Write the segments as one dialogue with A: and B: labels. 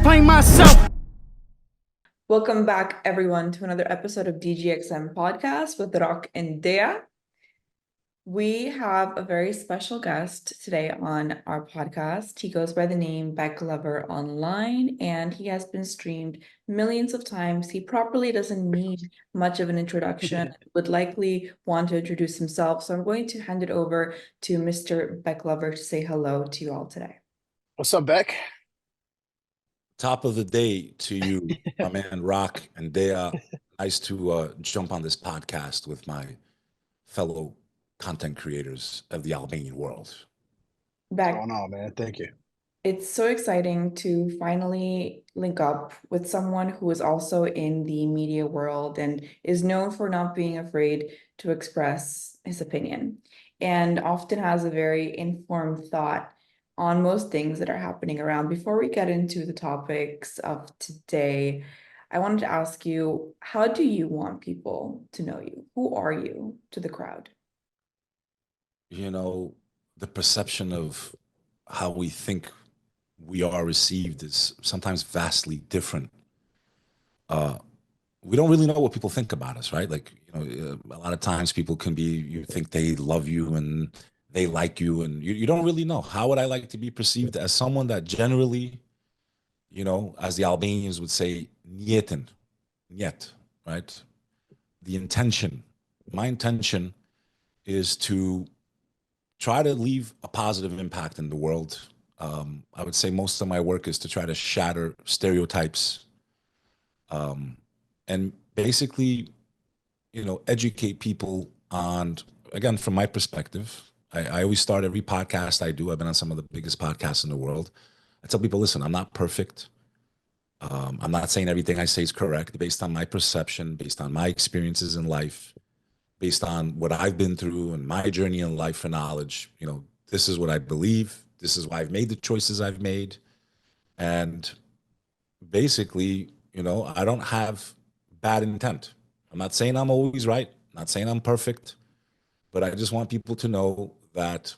A: explain myself.
B: Welcome back, everyone, to another episode of DGXM podcast with Rock and Dea. We have a very special guest today on our podcast. He goes by the name Bek Lover online, and he has been streamed millions of times. He properly doesn't need much of an introduction, would likely want to introduce himself. So I'm going to hand it over to Mr. Bek Lover to say hello to you all today.
C: What's up, Beck?
D: Top of the day to you, my man Rock and Dea. Nice to jump on this podcast with my fellow content creators of the Albanian world.
C: What's
B: Bek,
C: going on, man? Thank you.
B: it's so exciting to finally link up with someone who is also in the media world and is known for not being afraid to express his opinion and often has a very informed thought on most things that are happening around. Before we get into the topics of today, I wanted to ask you, how do you want people to know you? Who are you to the crowd?
D: You know, the perception of how we think we are received is sometimes vastly different. We don't really know what people think about us, right? Like, a lot of times people can be, you think they love you and they like you, and you don't really know. How would I like to be perceived as someone that generally, as the Albanians would say, njetin, njet, right? The intention, my intention is to try to leave a positive impact in the world. I would say most of my work is to try to shatter stereotypes, and basically, educate people on, again, from my perspective. I always start every podcast I do. I've been on some of the biggest podcasts in the world. I tell people, listen, I'm not perfect. I'm not saying everything I say is correct, based on my perception, based on my experiences in life, based on what I've been through and my journey in life for knowledge. This is what I believe. This is why I've made the choices I've made. And basically, I don't have bad intent. I'm not saying I'm always right. I'm not saying I'm perfect, but I just want people to know that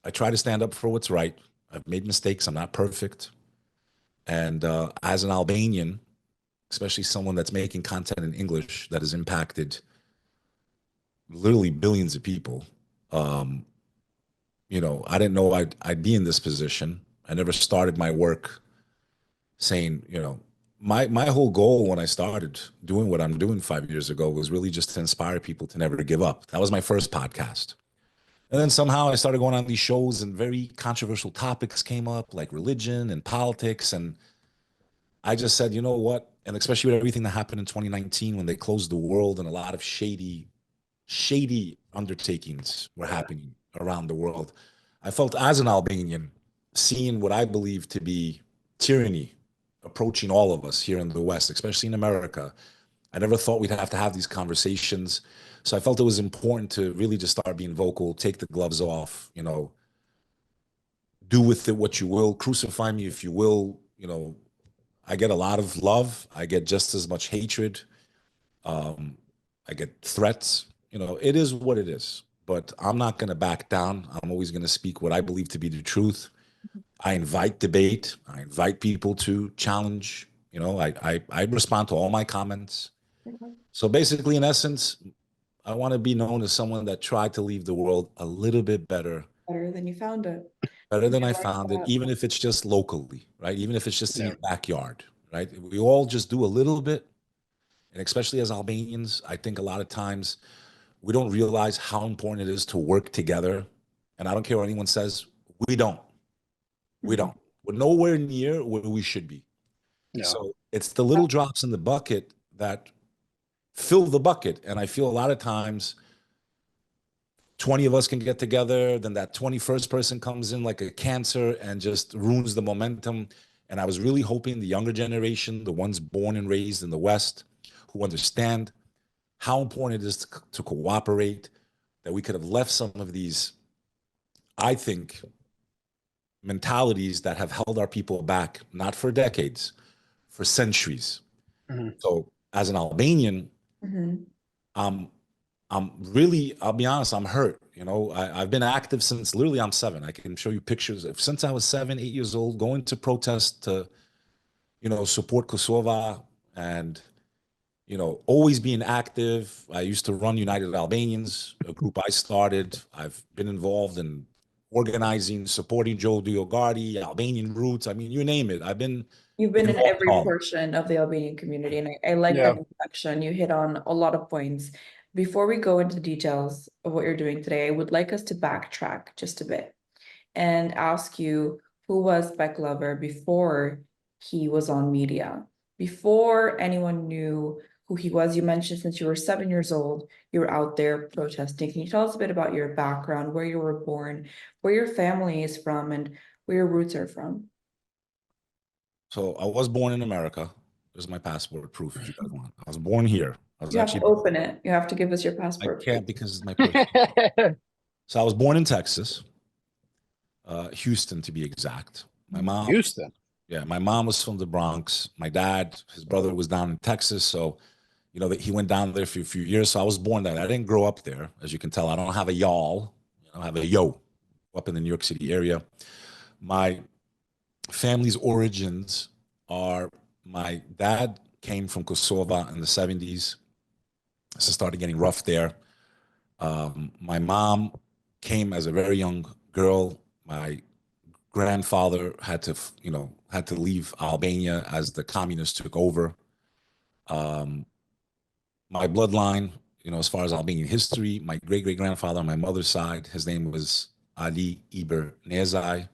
D: I try to stand up for what's right. I've made mistakes. I'm not perfect. And as an Albanian, especially someone that's making content in English that has impacted literally billions of people, I didn't know I'd be in this position. I never started my work saying, my whole goal when I started doing what I'm doing 5 years ago was really just to inspire people to never give up. That was my first podcast. And then somehow I started going on these shows and very controversial topics came up, like religion and politics. And I just said, you know what? And especially with everything that happened in 2019 when they closed the world and a lot of shady undertakings were happening around the world. I felt, as an Albanian, seeing what I believe to be tyranny approaching all of us here in the West, especially in America, I never thought we'd have to have these conversations. So I felt it was important to really just start being vocal, take the gloves off, do with it what you will, crucify me if you will. I get a lot of love. I get just as much hatred. I get threats. It is what it is. But I'm not going to back down. I'm always going to speak what I believe to be the truth. I invite debate. I invite people to challenge. I respond to all my comments. So basically, in essence, I want to be known as someone that tried to leave the world a little bit better.
B: Better than you found it.
D: Better than
B: I
D: I
B: like
D: found it,
B: that.
D: even if it's just locally, right? Even if it's just in
C: Yeah.
D: your backyard, right? We all just do a little bit. And especially as Albanians, I think a lot of times we don't realize how important it is to work together. And I don't care what anyone says, we don't. We don't. We're nowhere near where we should be.
C: Yeah.
D: So it's the little drops in the bucket that fill the bucket. And I feel a lot of times 20 of us can get together, then that 21st person comes in like a cancer and just ruins the momentum. And I was really hoping the younger generation, the ones born and raised in the West, who understand how important it is to cooperate, that we could have left some of these, I think, mentalities that have held our people back, not for decades, for centuries.
C: Mhm.
D: So as an Albanian,
B: Mhm.
D: I'm really, I'll be honest, I'm hurt. I've been active since literally I'm 7. I can show you pictures of since I was 7, 8 years old, going to protest to support Kosova and, always being active. I used to run United Albanians, a group I started. I've been involved in organizing, supporting Joe Diogardi, Albanian Roots. I mean, you name it. I've been
B: You've been in
D: involved in
B: every
D: all of it.
B: portion of the Albanian community, and I like
C: Yeah.
B: that introduction. You hit on a lot of points. Before we go into the details of what you're doing today, I would like us to backtrack just a bit and ask you, who was Bek Lover before he was on media? Before anyone knew who he was, you mentioned since you were 7 years old, you were out there protesting. Can you tell us a bit about your background, where you were born, where your family is from, and where your roots are from?
D: So I was born in America. There's my passport proof if you guys want. I was born here. I was
B: You have to
D: actually,
B: open it. You have to give us your
D: I
B: passport.
D: can't because it's my person. So I was born in Texas, Houston to be exact. My mom,
C: Houston.
D: yeah, my mom was from the Bronx. My dad, his brother was down in Texas. So, he went down there for a few years. So I was born there. I didn't grow up there. As you can tell, I don't have a y'all. I have a yo up in the New York City area. My family's origins are my dad came from Kosovo in the 70s. So it started getting rough there. My mom came as a very young girl. My grandfather had to leave Albania as the communists took over. My bloodline, as far as Albanian history, my great great grandfather on my mother's side, his name was Ali Iber Nezai.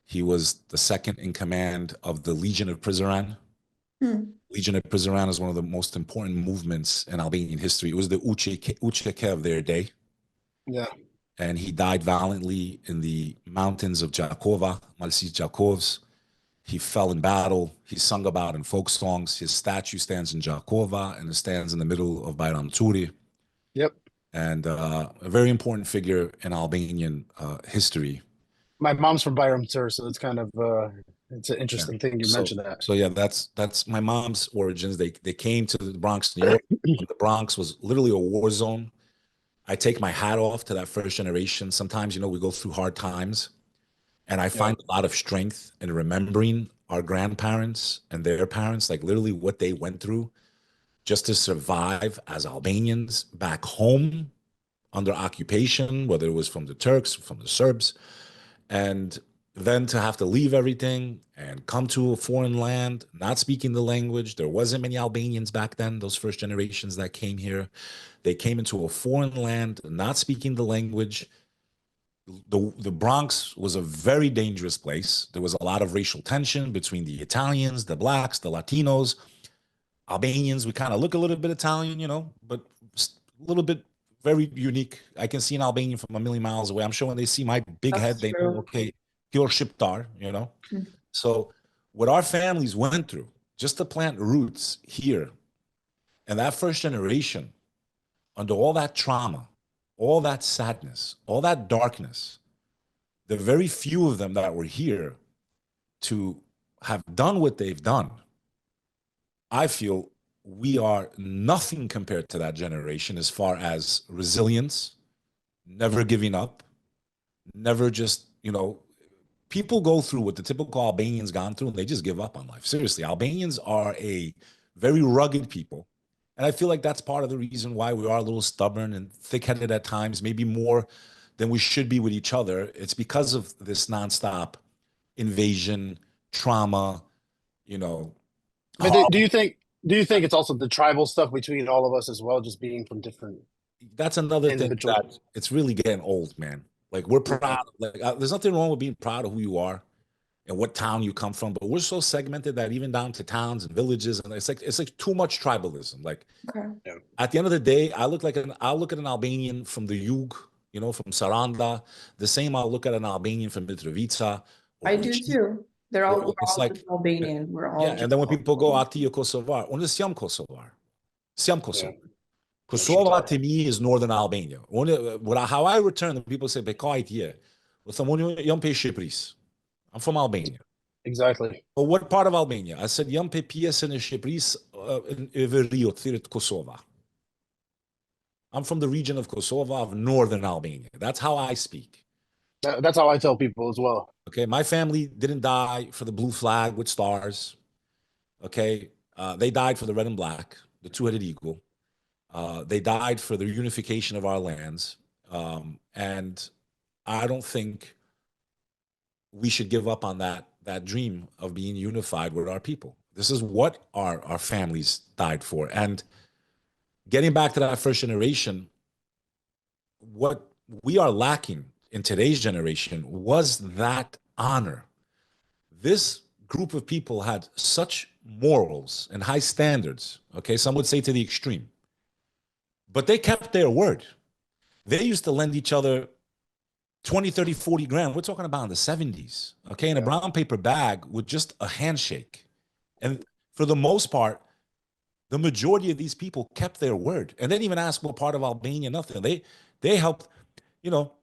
D: He was the second in command of the Legion of Prizren.
B: Hmm.
D: Legion of Prizren is one of the most important movements in Albanian history. It was the Uçeke of their day.
C: Yeah.
D: And he died valiantly in the mountains of Jakova, Malsic Jakovs. He fell in battle. He's sung about in folk songs. His statue stands in Jakova and it stands in the middle of Bayram Turi.
C: Yep.
D: And a very important figure in Albanian history.
C: My mom's from Byram, sir, so it's kind of it's an interesting thing you mentioned that.
D: So yeah, that's my mom's origins. They came to the Bronx, New York, when the Bronx was literally a war zone. I take my hat off to that first generation. Sometimes, we go through hard times, and I find a lot of strength in remembering our grandparents and their parents, like literally what they went through just to survive as Albanians back home under occupation, whether it was from the Turks, from the Serbs, and then to have to leave everything and come to a foreign land, not speaking the language. There wasn't many Albanians back then, those first generations that came here. They came into a foreign land, not speaking the language. The Bronx was a very dangerous place. There was a lot of racial tension between the Italians, the blacks, the Latinos, Albanians. We kind of look a little bit Italian, but a little bit very unique. I can see an Albanian from a million miles away. I'm sure when they see my big head, they know, okay, pure Shqiptar, So what our families went through just to plant roots here, and that first generation, under all that trauma, all that sadness, all that darkness, the very few of them that were here to have done what they've done, I feel we are nothing compared to that generation as far as resilience, never giving up, never just, people go through what the typical Albanians gone through and they just give up on life. Seriously, Albanians are a very rugged people. And I feel like that's part of the reason why we are a little stubborn and thick-headed at times, maybe more than we should be with each other. It's because of this nonstop invasion, trauma,
C: But do you think it's also the tribal stuff between all of us as well, just being from different
D: that's another thing
C: individuals?
D: that it's really getting old, man. Like we're proud, like there's nothing wrong with being proud of who you are and what town you come from, but we're so segmented that even down to towns and villages, and it's like too much tribalism. Like
B: Okay.
D: at the end of the day, I'll look at an Albanian from the Jug, from Saranda, the same I'll look at an Albanian from Mitrovica.
B: I do too. We're all
D: It's like
B: just Albanian. We're all
D: yeah,
B: just
D: and then when people go out to Kosovar, unë jam Kosovar. Siam Kosovo.
C: Yeah.
D: Kosova to me is northern Albania. How I return, people say, Bekajt je. I'm from Albania.
C: Exactly.
D: But what part of Albania? I said, jam pe pjesën e Shqipërisë e Veriut, thirët Kosova. I'm from the region of Kosovo, of northern Albania. That's how I speak.
C: That's how I tell people as well.
D: Okay, my family didn't die for the blue flag with stars. okay, they died for the red and black, the two-headed eagle. They died for the unification of our lands. And I don't think we should give up on that dream of being unified with our people. This is what our families died for. And getting back to that first generation, what we are lacking in today's generation was that honor. This group of people had such morals and high standards, okay? Some would say to the extreme, but they kept their word. They used to lend each other 20, 30, 40 grand. We're talking about in the 70s, okay? In a brown paper bag with just a handshake. And for the most part, the majority of these people kept their word. And they didn't even ask what part of Albania, nothing. They helped, you know,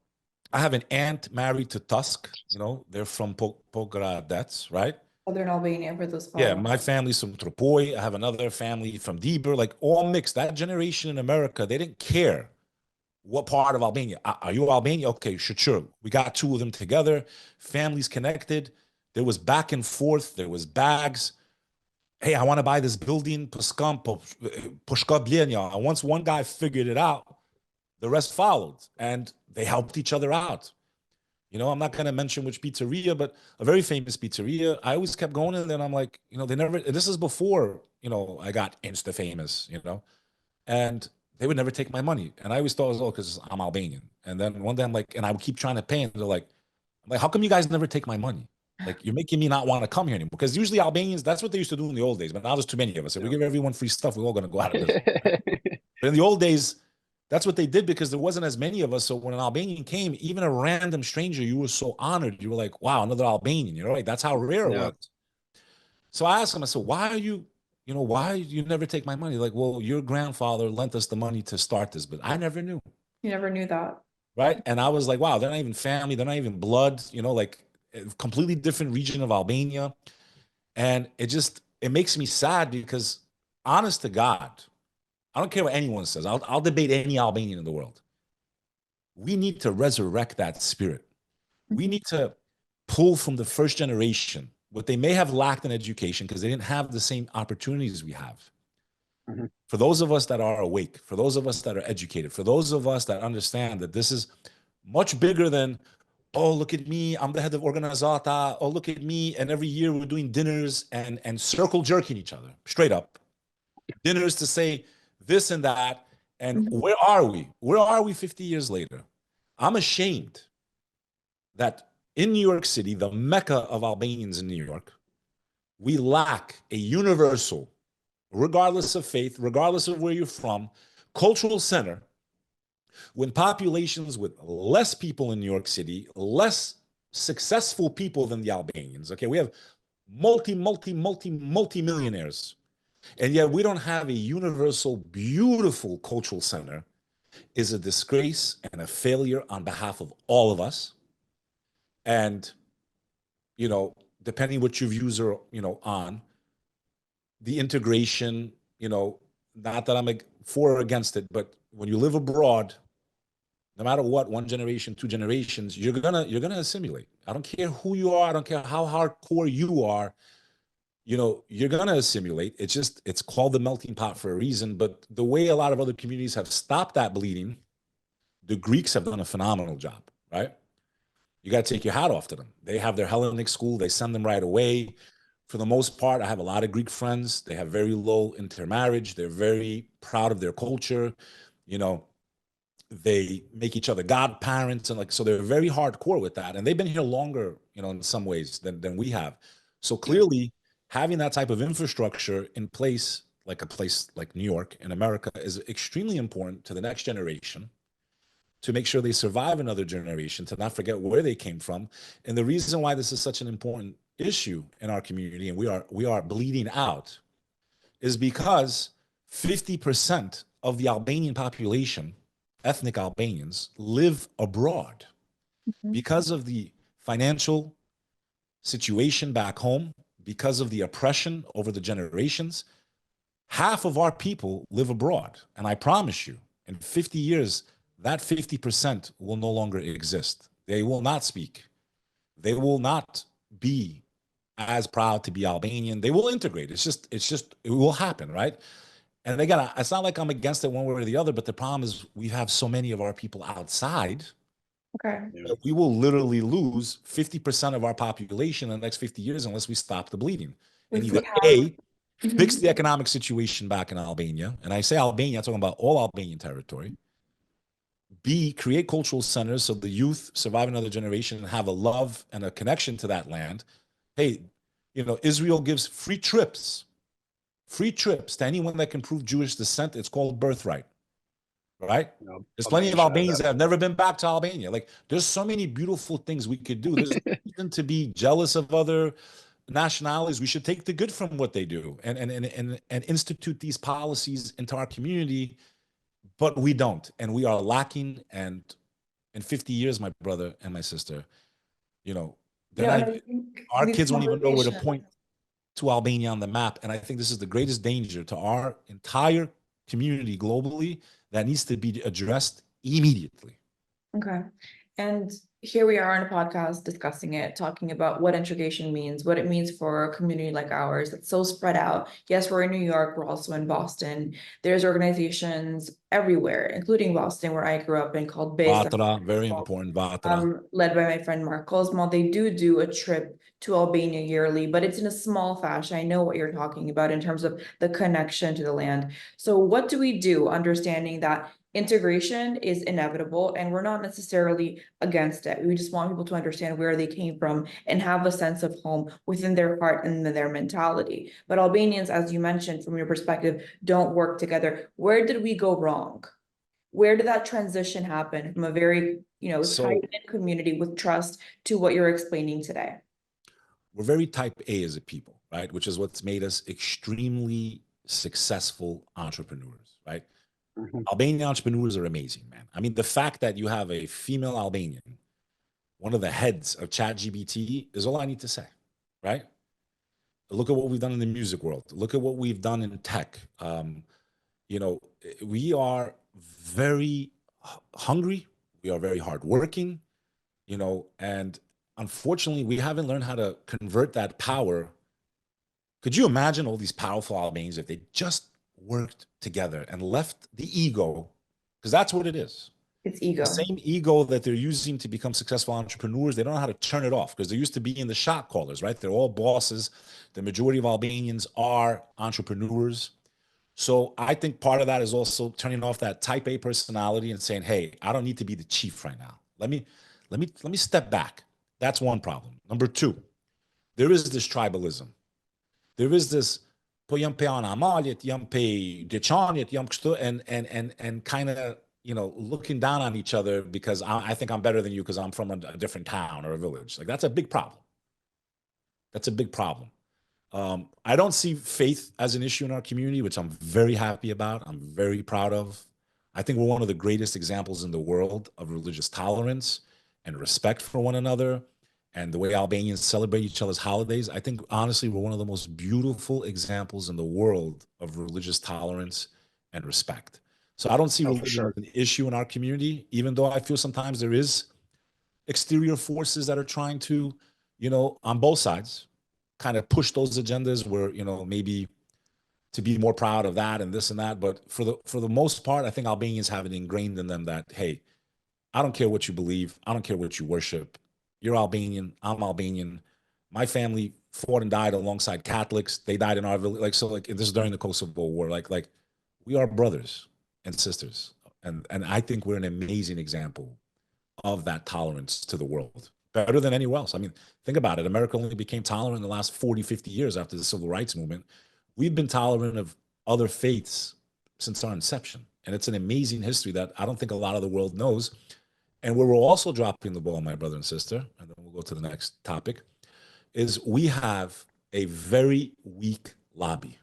D: I have an aunt married to Tusk, you know, they're from Pogradec, right?
B: Southern Albania for those
D: Yeah,
B: following.
D: my family's from Tropoi. I have another family from Dieber, like all mixed. That generation in America, they didn't care what part of Albania. Are you Albania? Okay, sure. We got two of them together, families connected. There was back and forth. There was bags. Hey, I want to buy this building. And once one guy figured it out, the rest followed, and they helped each other out. You know, I'm not going to mention which pizzeria, but a very famous pizzeria. I always kept going in there, and I'm like, you know, they never, this is before, you know, I got Insta famous, you know, and they would never take my money. And I always thought it was all because I'm Albanian. And then one day I'm like, and I would keep trying to pay, and they're like, I'm like, how come you guys never take my money? Like, you're making me not want to come here anymore. Because usually Albanians, that's what they used to do in the old days. But now there's too many of us. If we give everyone free stuff, we're all going to go out of this. But in the old days, that's what they did because there wasn't as many of us. So when an Albanian came, even a random stranger, you were so honored. You were like, wow, another Albanian, you know, like that's how rare it was. So I asked him, I said, why are you, you know, why you never take my money? Like, well, your grandfather lent us the money to start this, but I never knew.
B: You never knew that.
D: Right. And I was like, wow, they're not even family. They're not even blood, you know, like a completely different region of Albania. And it makes me sad because honest to God, I don't care what anyone says. I'll debate any Albanian in the world. We need to resurrect that spirit. We need to pull from the first generation what they may have lacked in education because they didn't have the same opportunities we have. For those of us that are awake, for those of us that are educated, for those of us that understand that this is much bigger than, oh, look at me, I'm the head of Organizata, oh, look at me, and every year we're doing dinners and circle jerking each other, straight up. Dinners to say this and that, and where are we? Where are we 50 years later? I'm ashamed that in New York City, the mecca of Albanians in New York, we lack a universal, regardless of faith, regardless of where you're from, cultural center when populations with less people in New York City, less successful people than the Albanians, okay, we have multi-millionaires, and yet we don't have a universal, beautiful cultural center, is a disgrace and a failure on behalf of all of us. And, you know, depending what your views are, you know, on the integration, you know, not that I'm for or against it, but when you live abroad, no matter what, one generation, two generations, you're gonna assimilate. I don't care who you are, I don't care how hardcore you are, you know, you're gonna assimilate. It's called the melting pot for a reason. But the way a lot of other communities have stopped that bleeding, the Greeks have done a phenomenal job, right? You got to take your hat off to them. They have their Hellenic school, they send them right away. For the most part, I have a lot of Greek friends. They have very low intermarriage. They're very proud of their culture. You know, they make each other godparents, and like, so they're very hardcore with that. And they've been here longer, you know, in some ways than we have. So clearly, having that type of infrastructure in place, like a place like New York in America, is extremely important to the next generation, to make sure they survive another generation, to not forget where they came from. And the reason why this is such an important issue in our community, and we are bleeding out, is because 50% of the Albanian population, ethnic Albanians, live abroad because of the financial situation back home, because of the oppression over the generations. Half of our people live abroad. And I promise you, in 50 years, that 50% will no longer exist. They will not speak. They will not be as proud to be Albanian. They will integrate. It will happen, right? And again, it's not like I'm against it one way or the other, but the problem is we have so many of our people outside
B: Okay.
D: that we will literally lose 50% of our population in the next 50 years unless we stop the bleeding. And
B: If
D: either
B: we have
D: A, fix the economic situation back in Albania, and I say Albania, I'm talking about all Albanian territory. B, create cultural centers so the youth survive another generation and have a love and a connection to that land. Hey, Israel gives free trips to anyone that can prove Jewish descent. It's called birthright, right? There's plenty of Albanians that have never been back to Albania. Like, there's so many beautiful things we could do. There's no reason to be jealous of other nationalities. We should take the good from what they do and institute these policies into our community, but we don't, and we are lacking. And in 50 years, my brother and my sister, our kids won't even know where to point to Albania on the map. And I think this is the greatest danger to our entire community globally that needs to be addressed immediately.
B: Okay. And here we are on a podcast discussing it, talking about what integration means, what it means for a community like ours that's so spread out. Yes, we're in New York, we're also in Boston. There's organizations everywhere, including Boston, where I grew up in, called Bek
D: Vatra, very important, Vatra.
B: Led by my friend Mark Cosmo. They do a trip to Albania yearly, but it's in a small fashion. I know what you're talking about in terms of the connection to the land. So what do we do, understanding that integration is inevitable and we're not necessarily against it? We just want people to understand where they came from and have a sense of home within their heart and their mentality. But Albanians, as you mentioned, from your perspective, don't work together. Where did we go wrong? Where did that transition happen from a very, tight-knit community with trust to what you're explaining today?
D: We're very type A as a people, right? Which is what's made us extremely successful entrepreneurs, right? Albanian entrepreneurs are amazing, man. I mean, the fact that you have a female Albanian, one of the heads of ChatGPT, is all I need to say, right? Look at what we've done in the music world. Look at what we've done in tech. We are very hungry. We are very hardworking, and unfortunately, we haven't learned how to convert that power. Could you imagine all these powerful Albanians if they just worked together and left the ego, because that's what it is.
B: It's ego.
D: The same ego that they're using to become successful entrepreneurs, they don't know how to turn it off because they used to be in the shot callers, right? They're all bosses. The majority of Albanians are entrepreneurs. So I think part of that is also turning off that type A personality and saying, hey, I don't need to be the chief right now. Let me step back. That's one problem. Number two, there is this tribalism. There is this po jam pe anamalit, jam pe deçanit, jam kështu, and kind of, looking down on each other because I think I'm better than you because I'm from a different town or a village. Like, that's a big problem. That's a big problem. I don't see faith as an issue in our community, which I'm very happy about. I'm very proud of. I think we're one of the greatest examples in the world of religious tolerance and respect for one another. And the way Albanians celebrate each other's holidays, I think, honestly, we're one of the most beautiful examples in the world of religious tolerance and respect. So I don't see religion as an issue in our community, even though I feel sometimes there is exterior forces that are trying to, on both sides, kind of push those agendas where, maybe to be more proud of that and this and that. But for the most part, I think Albanians have it ingrained in them that, hey, I don't care what you believe. I don't care what you worship. You're Albanian. I'm Albanian. My family fought and died alongside Catholics. They died in our village. This is during the Kosovo War. Like we are brothers and sisters. And I think we're an amazing example of that tolerance to the world. Better than anywhere else. I mean, think about it. America only became tolerant in the last 40, 50 years after the civil rights movement. We've been tolerant of other faiths since our inception. And it's an amazing history that I don't think a lot of the world knows. And where we're also dropping the ball, my brother and sister, and then we'll go to the next topic, is we have a very weak lobby.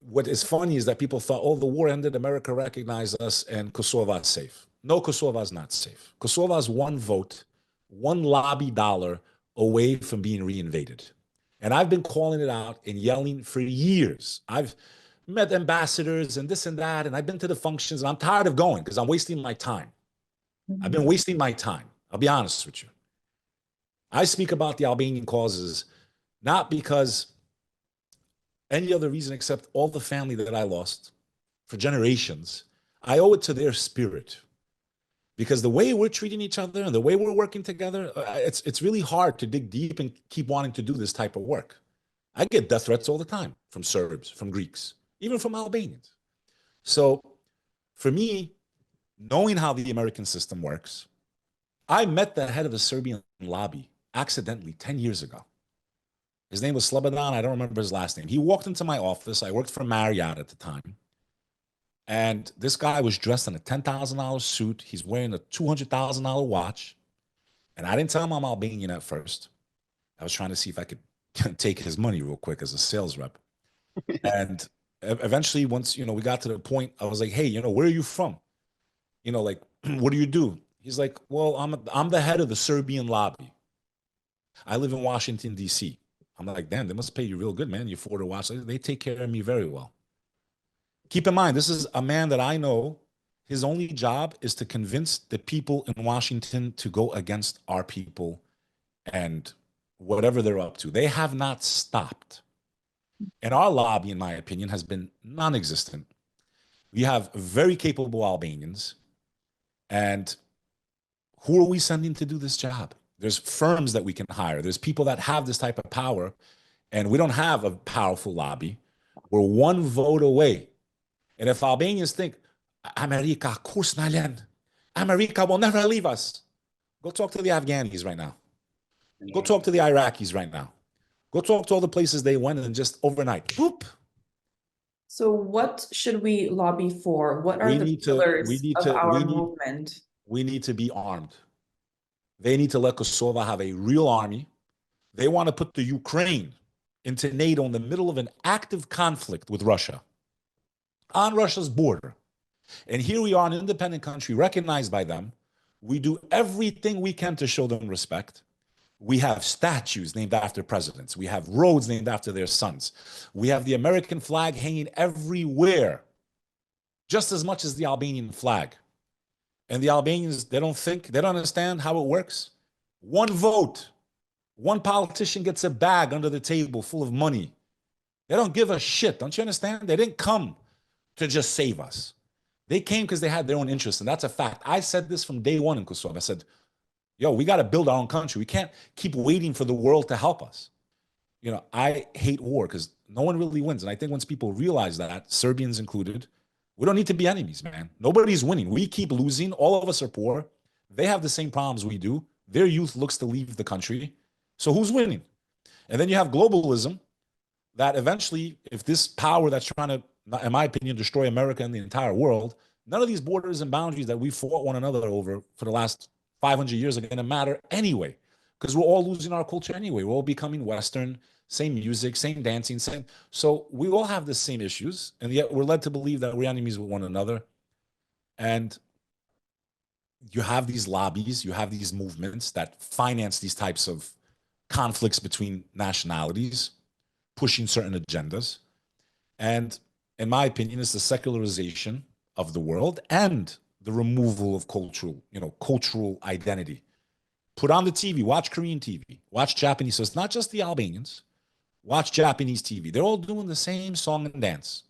D: What is funny is that people thought, oh, the war ended, America recognized us, and Kosovo is safe. No, Kosovo is not safe. Kosovo is one vote, one lobby dollar away from being reinvaded. And I've been calling it out and yelling for years. I've met ambassadors and this and that, and I've been to the functions, and I'm tired of going because I'm wasting my time. I've been wasting my time. I'll be honest with you. I speak about the Albanian causes not because any other reason except all the family that I lost for generations. I owe it to their spirit because the way we're treating each other and the way we're working together, it's really hard to dig deep and keep wanting to do this type of work. I get death threats all the time from Serbs, from Greeks, even from Albanians. So for me, knowing how the American system works, I met the head of the Serbian lobby accidentally 10 years ago. His name was Slobodan. I don't remember his last name. He walked into my office. I worked for Marriott at the time. And this guy was dressed in a $10,000 suit. He's wearing a $200,000 watch. And I didn't tell him I'm Albanian at first. I was trying to see if I could take his money real quick as a sales rep. And eventually, once, we got to the point, I was like, hey, where are you from? Like, what do you do? He's like, well, I'm the head of the Serbian lobby. I live in Washington, D.C. I'm like, damn, they must pay you real good, man. You afford to watch. They take care of me very well. Keep in mind, this is a man that I know. His only job is to convince the people in Washington to go against our people and whatever they're up to. They have not stopped. And our lobby, in my opinion, has been non-existent. We have very capable Albanians. And who are we sending to do this job? There's firms that we can hire. There's people that have this type of power. And we don't have a powerful lobby. We're one vote away. And if Albanians think, America, America will never leave us. Go talk to the Afghanis right now. Go talk to the Iraqis right now. Go talk to all the places they went and just overnight. Boop.
B: So what should we lobby for? What are the pillars of our movement?
D: We need to be armed. They need to let Kosovo have a real army. They want to put the Ukraine into NATO in the middle of an active conflict with Russia on Russia's border. And here we are, an independent country recognized by them. We do everything we can to show them respect. We have statues named after presidents. We have roads named after their sons. We have the American flag hanging everywhere, just as much as the Albanian flag. And the Albanians, they don't understand how it works. One vote, one politician gets a bag under the table full of money. They don't give a shit. Don't you understand? They didn't come to just save us. They came because they had their own interests, and that's a fact. I said this from day one in Kosovo. I said, yo, we got to build our own country. We can't keep waiting for the world to help us. I hate war because no one really wins. And I think once people realize that, Serbians included, we don't need to be enemies, man. Nobody's winning. We keep losing. All of us are poor. They have the same problems we do. Their youth looks to leave the country. So who's winning? And then you have globalism that eventually, if this power that's trying to, in my opinion, destroy America and the entire world, none of these borders and boundaries that we fought one another over for the last 500 years are going to matter anyway, because we're all losing our culture anyway. We're all becoming Western, same music, same dancing, same. So we all have the same issues, and yet we're led to believe that we're enemies with one another. And you have these lobbies, you have these movements that finance these types of conflicts between nationalities, pushing certain agendas. And in my opinion, it's the secularization of the world and the removal of cultural identity. Put on the TV, watch Korean TV, watch Japanese. So it's not just the Albanians. Watch Japanese TV. They're all doing the same song and dance,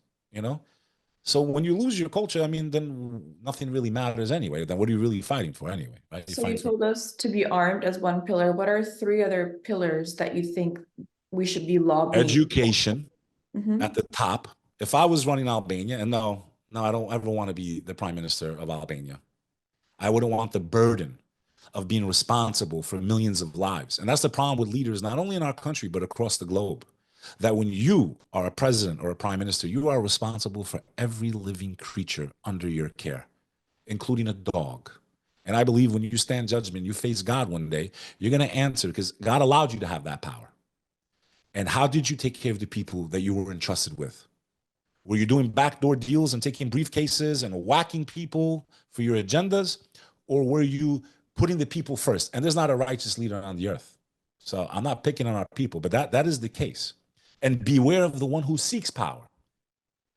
D: So when you lose your culture, then nothing really matters anyway. Then what are you really fighting for anyway? Right?
B: So you told us to be armed as one pillar. What are 3 other pillars that you think we should be lobbying?
D: Education at the top. If I was running Albania, and no, I don't ever want to be the prime minister of Albania. I wouldn't want the burden of being responsible for millions of lives. And that's the problem with leaders, not only in our country, but across the globe. That when you are a president or a prime minister, you are responsible for every living creature under your care, including a dog. And I believe when you stand judgment, you face God one day, you're going to answer because God allowed you to have that power. And how did you take care of the people that you were entrusted with? Were you doing backdoor deals and taking briefcases and whacking people for your agendas? Or were you putting the people first? And there's not a righteous leader on the earth. So I'm not picking on our people, but that is the case. And beware of the one who seeks power.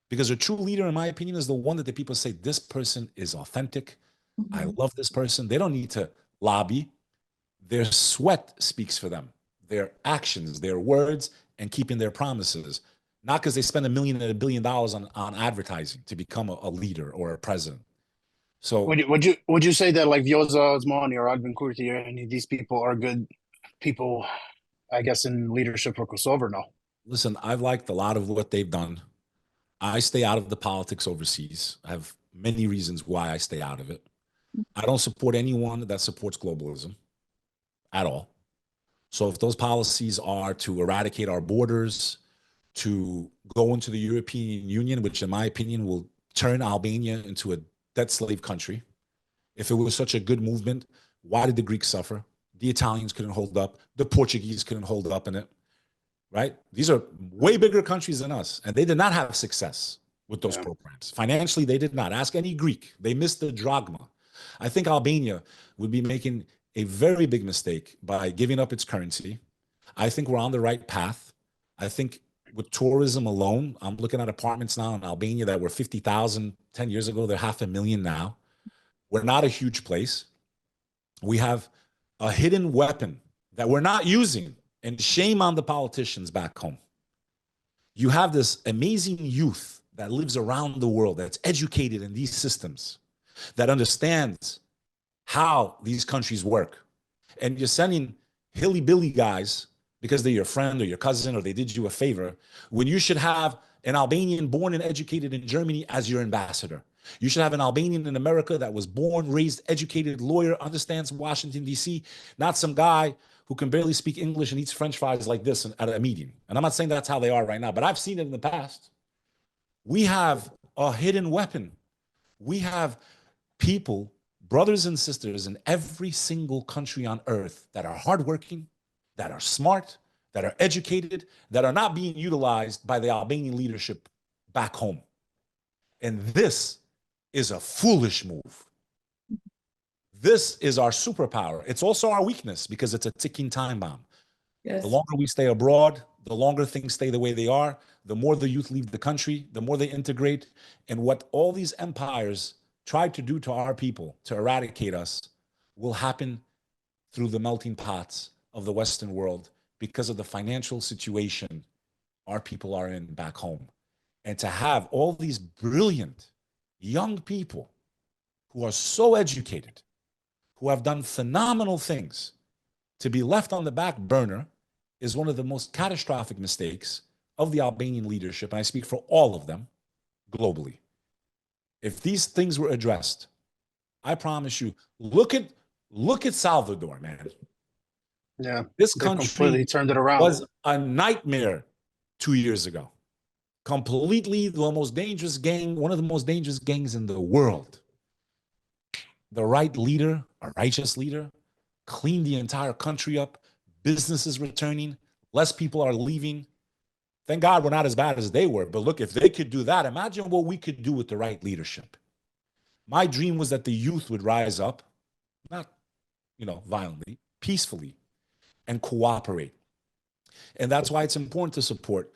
D: Because a true leader, in my opinion, is the one that the people say, this person is authentic. I love this person. They don't need to lobby. Their sweat speaks for them, their actions, their words, and keeping their promises. Not because they spend $1 million and $1 billion on advertising to become a leader or a president. So
C: Would you say that like Vjosa Osmani or Albin Kurti or any of these people are good people, I guess, in leadership for Kosovo? No.
D: listen, I've liked a lot of what they've done. I stay out of the politics overseas. I have many reasons why I stay out of it. I don't support anyone that supports globalism at all. So if those policies are to eradicate our borders, to go into the European Union, which in my opinion will turn Albania into a debt slave country. If it was such a good movement, why did the Greeks suffer? The Italians couldn't hold up. The Portuguese couldn't hold up in it, right? These are way bigger countries than us, and they did not have success with those programs. Financially, they did not. Ask any Greek. They missed the drachma. I think Albania would be making a very big mistake by giving up its currency. I think we're on the right path. I think with tourism alone, I'm looking at apartments now in Albania that were 50,000 10 years ago. They're 500,000 now. We're not a huge place. We have a hidden weapon that we're not using, and shame on the politicians back home. You have this amazing youth that lives around the world, that's educated in these systems, that understands how these countries work. And you're sending hilly-billy guys because they're your friend or your cousin or they did you a favor, when you should have an Albanian born and educated in Germany as your ambassador. You should have an Albanian in America that was born, raised, educated, lawyer, understands Washington, D.C., not some guy who can barely speak English and eats French fries like this at a meeting. And I'm not saying that's how they are right now, but I've seen it in the past. We have a hidden weapon. We have people, brothers and sisters in every single country on earth that are hardworking, that are smart, that are educated, that are not being utilized by the Albanian leadership back home. And this is a foolish move. This is our superpower. It's also our weakness because it's a ticking time bomb.
B: Yes.
D: The longer we stay abroad, the longer things stay the way they are, the more the youth leave the country, the more they integrate. And what all these empires tried to do to our people to eradicate us will happen through the melting pots of the Western world because of the financial situation our people are in back home. And to have all these brilliant young people who are so educated, who have done phenomenal things, to be left on the back burner is one of the most catastrophic mistakes of the Albanian leadership. And I speak for all of them globally. If these things were addressed, I promise you, look at Salvador, man.
C: Yeah.
D: This
C: They
D: country
C: completely turned it around.
D: was a nightmare 2 years ago. Completely the most dangerous gang, one of the most dangerous gangs in the world. The right leader, a righteous leader, cleaned the entire country up. Businesses returning, less people are leaving. Thank God we're not as bad as they were. But look, if they could do that, imagine what we could do with the right leadership. My dream was that the youth would rise up, not, violently, peacefully, and cooperate. And that's why it's important to support,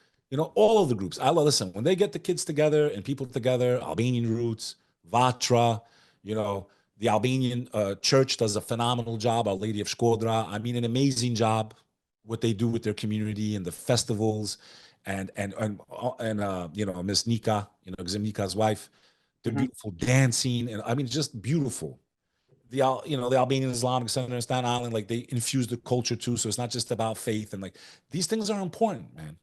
D: all of the groups. Listen, when they get the kids together and people together, Albanian Roots, Vatra, the Albanian church does a phenomenal job, Our Lady of Shkodra. I mean, an amazing job, what they do with their community and the festivals and Miss Nika, Gzim Nika's wife, the beautiful dancing. And I mean, just beautiful. The Albanian Islamic Center in Staten Island, like they infuse the culture too. So it's not just about faith and like these things are important, man.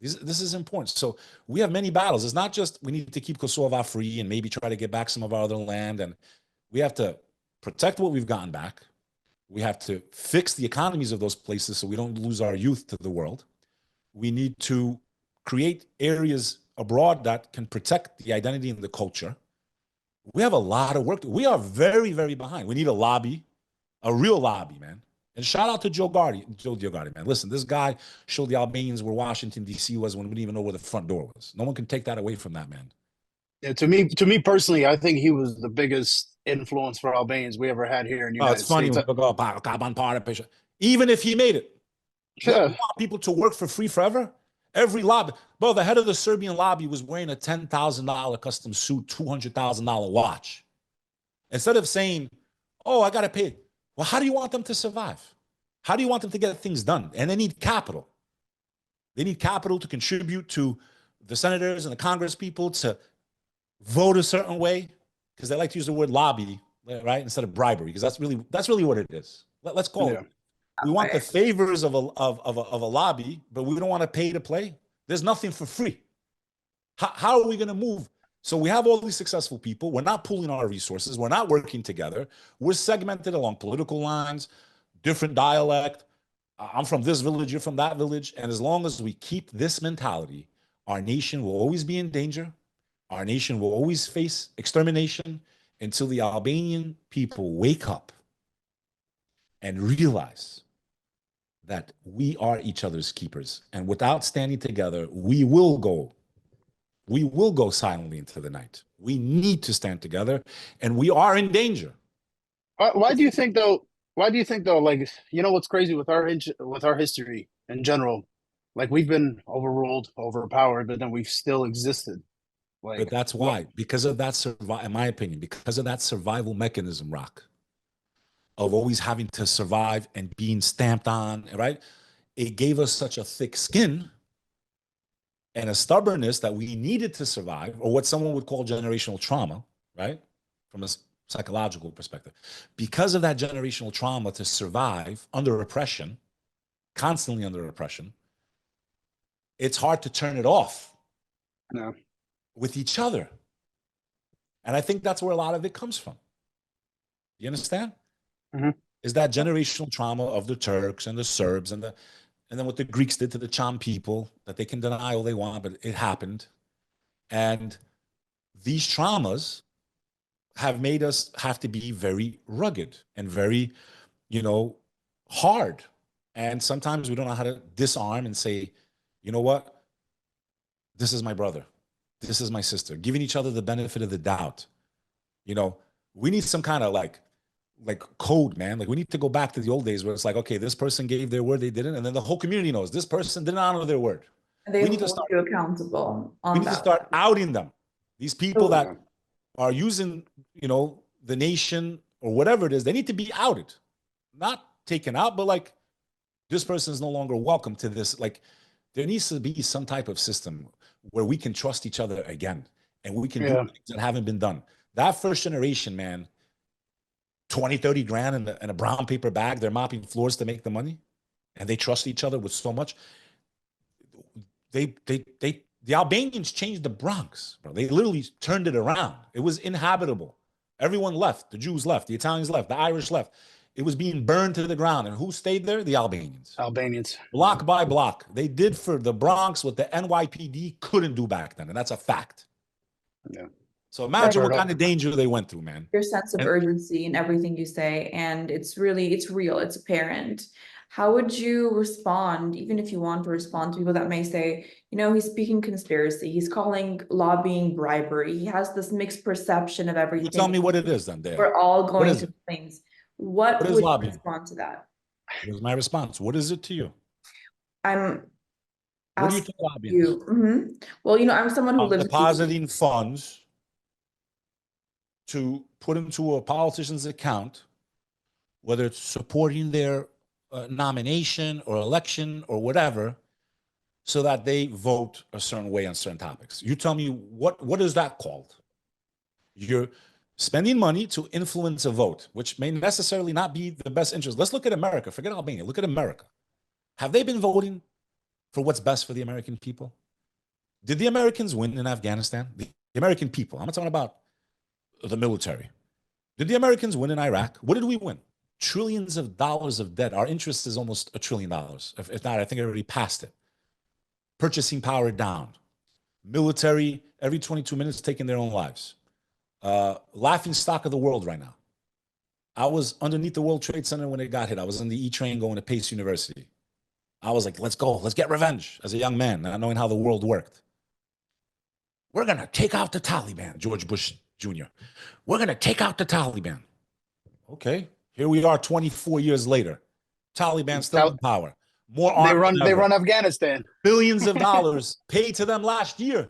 D: This is important. So we have many battles. It's not just we need to keep Kosovo free and maybe try to get back some of our other land. And we have to protect what we've gotten back. We have to fix the economies of those places so we don't lose our youth to the world. We need to create areas abroad that can protect the identity and the culture. We have a lot of work. We are very, very behind. We need a lobby, a real lobby, man. And shout out to Joe Diagardi, man. Listen, this guy showed the Albanians where Washington, D.C. was when we didn't even know where the front door was. No one can take that away from that, man.
C: Yeah, to me personally, I think he was the biggest influence for Albanians we ever had here in the United
D: It's funny
C: States.
D: when people go, even if he made it, you want people to work for free forever? Every lobby, bro, the head of the Serbian lobby was wearing a $10,000 custom suit, $200,000 watch. Instead of saying, oh, I got to pay. Well, how do you want them to survive? How do you want them to get things done? And they need capital. They need capital to contribute to the senators and the Congress people to vote a certain way, because they like to use the word lobby, right, instead of bribery, because that's really what it is. Let's call it. We want the favors of a lobby, but we don't want to pay to play. There's nothing for free. How are we going to move? So we have all these successful people. We're not pooling our resources. We're not working together. We're segmented along political lines, different dialect. I'm from this village, you're from that village. And as long as we keep this mentality, our nation will always be in danger. Our nation will always face extermination until the Albanian people wake up and realize that we are each other's keepers. And without standing together, we will go silently into the night. We need to stand together, and we are in danger.
C: Why do you think though? Why do you think though? Like, you know, what's crazy with our history in general? Like, we've been overruled, overpowered, but then we've still existed. Like,
D: but that's why, because of that in my opinion, because of that survival mechanism, Rock, of always having to survive and being stamped on, right? It gave us such a thick skin and a stubbornness that we needed to survive, or what someone would call generational trauma, right? From a psychological perspective. Because of that generational trauma, to survive under oppression, constantly under oppression, it's hard to turn it off.
C: No.
D: With each other. And I think that's where a lot of it comes from. You understand?
C: Mm-hmm.
D: Is that generational trauma of the Turks and the Serbs and then what the Greeks did to the Cham people, that they can deny all they want, but it happened. And these traumas have made us have to be very rugged and very, hard. And sometimes we don't know how to disarm and say, you know what? This is my brother. This is my sister. Giving each other the benefit of the doubt. We need some kind of like code, man. Like, we need to go back to the old days where it's like, okay, this person gave their word, they didn't, and then the whole community knows this person didn't honor their word.
B: They hold you accountable on that.
D: We need to start outing them. These people that are using, the nation or whatever it is, they need to be outed, not taken out, but like, this person is no longer welcome to this. Like, there needs to be some type of system where we can trust each other again, and we can do things that haven't been done. That first generation, man, 20, 30 grand in a brown paper bag, they're mopping floors to make the money, and they trust each other with so much. The Albanians changed the Bronx, bro. They literally turned it around. It was inhabitable. Everyone left. The Jews left. The Italians left. The Irish left. It was being burned to the ground. And who stayed there? The Albanians. Block by block. They did for the Bronx what the NYPD couldn't do back then. And that's a fact.
C: Yeah.
D: So imagine what kind of danger they went through, man.
B: Your sense of urgency in everything you say. And it's real. It's apparent. How would you respond, even if you want to respond to people that may say, he's speaking conspiracy, he's calling lobbying bribery, he has this mixed perception of everything.
D: You tell me what it is then, there.
B: We're all going to things. What would you respond to that?
D: Here's my response. What is it to you?
B: I'm
D: what do you think lobbying?
B: Mm-hmm. Well, I'm someone who lives
D: depositing funds to put into a politician's account, whether it's supporting their nomination or election or whatever, so that they vote a certain way on certain topics. You tell me, what is that called? You're spending money to influence a vote, which may necessarily not be the best interest. Let's look at America. Forget Albania. Look at America. Have they been voting for what's best for the American people? Did the Americans win in Afghanistan? The American people. I'm not talking about the military. Did the Americans win in Iraq? What did we win? Trillions of dollars of debt. Our interest is almost $1 trillion. If not, I think I already passed it. Purchasing power down. Military, every 22 minutes, taking their own lives. Laughing stock of the world right now. I was underneath the World Trade Center when it got hit. I was on the E train going to Pace University. I was like, let's go. Let's get revenge as a young man, not knowing how the world worked. We're going to take out the Taliban, George Bush Jr. We're going to take out the Taliban. Okay. Here we are 24 years later. Taliban still in power. More arms.
C: They run Afghanistan.
D: Billions of dollars paid to them last year.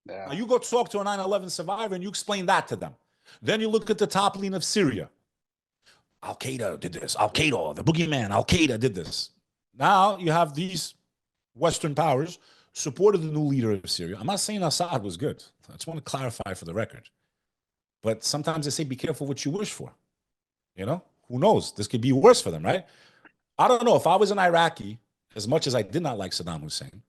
C: Yeah.
D: Now you go talk to a 9/11 survivor and you explain that to them. Then you look at the toppling of Syria. Al Qaeda did this. Al Qaeda, the boogeyman, Al Qaeda did this. Now you have these Western powers supported the new leader of Syria. I'm not saying Assad was good. I just want to clarify for the record. But sometimes they say, be careful what you wish for. You know, who knows? This could be worse for them, right? I don't know. If I was an Iraqi, as much as I did not like Saddam Hussein,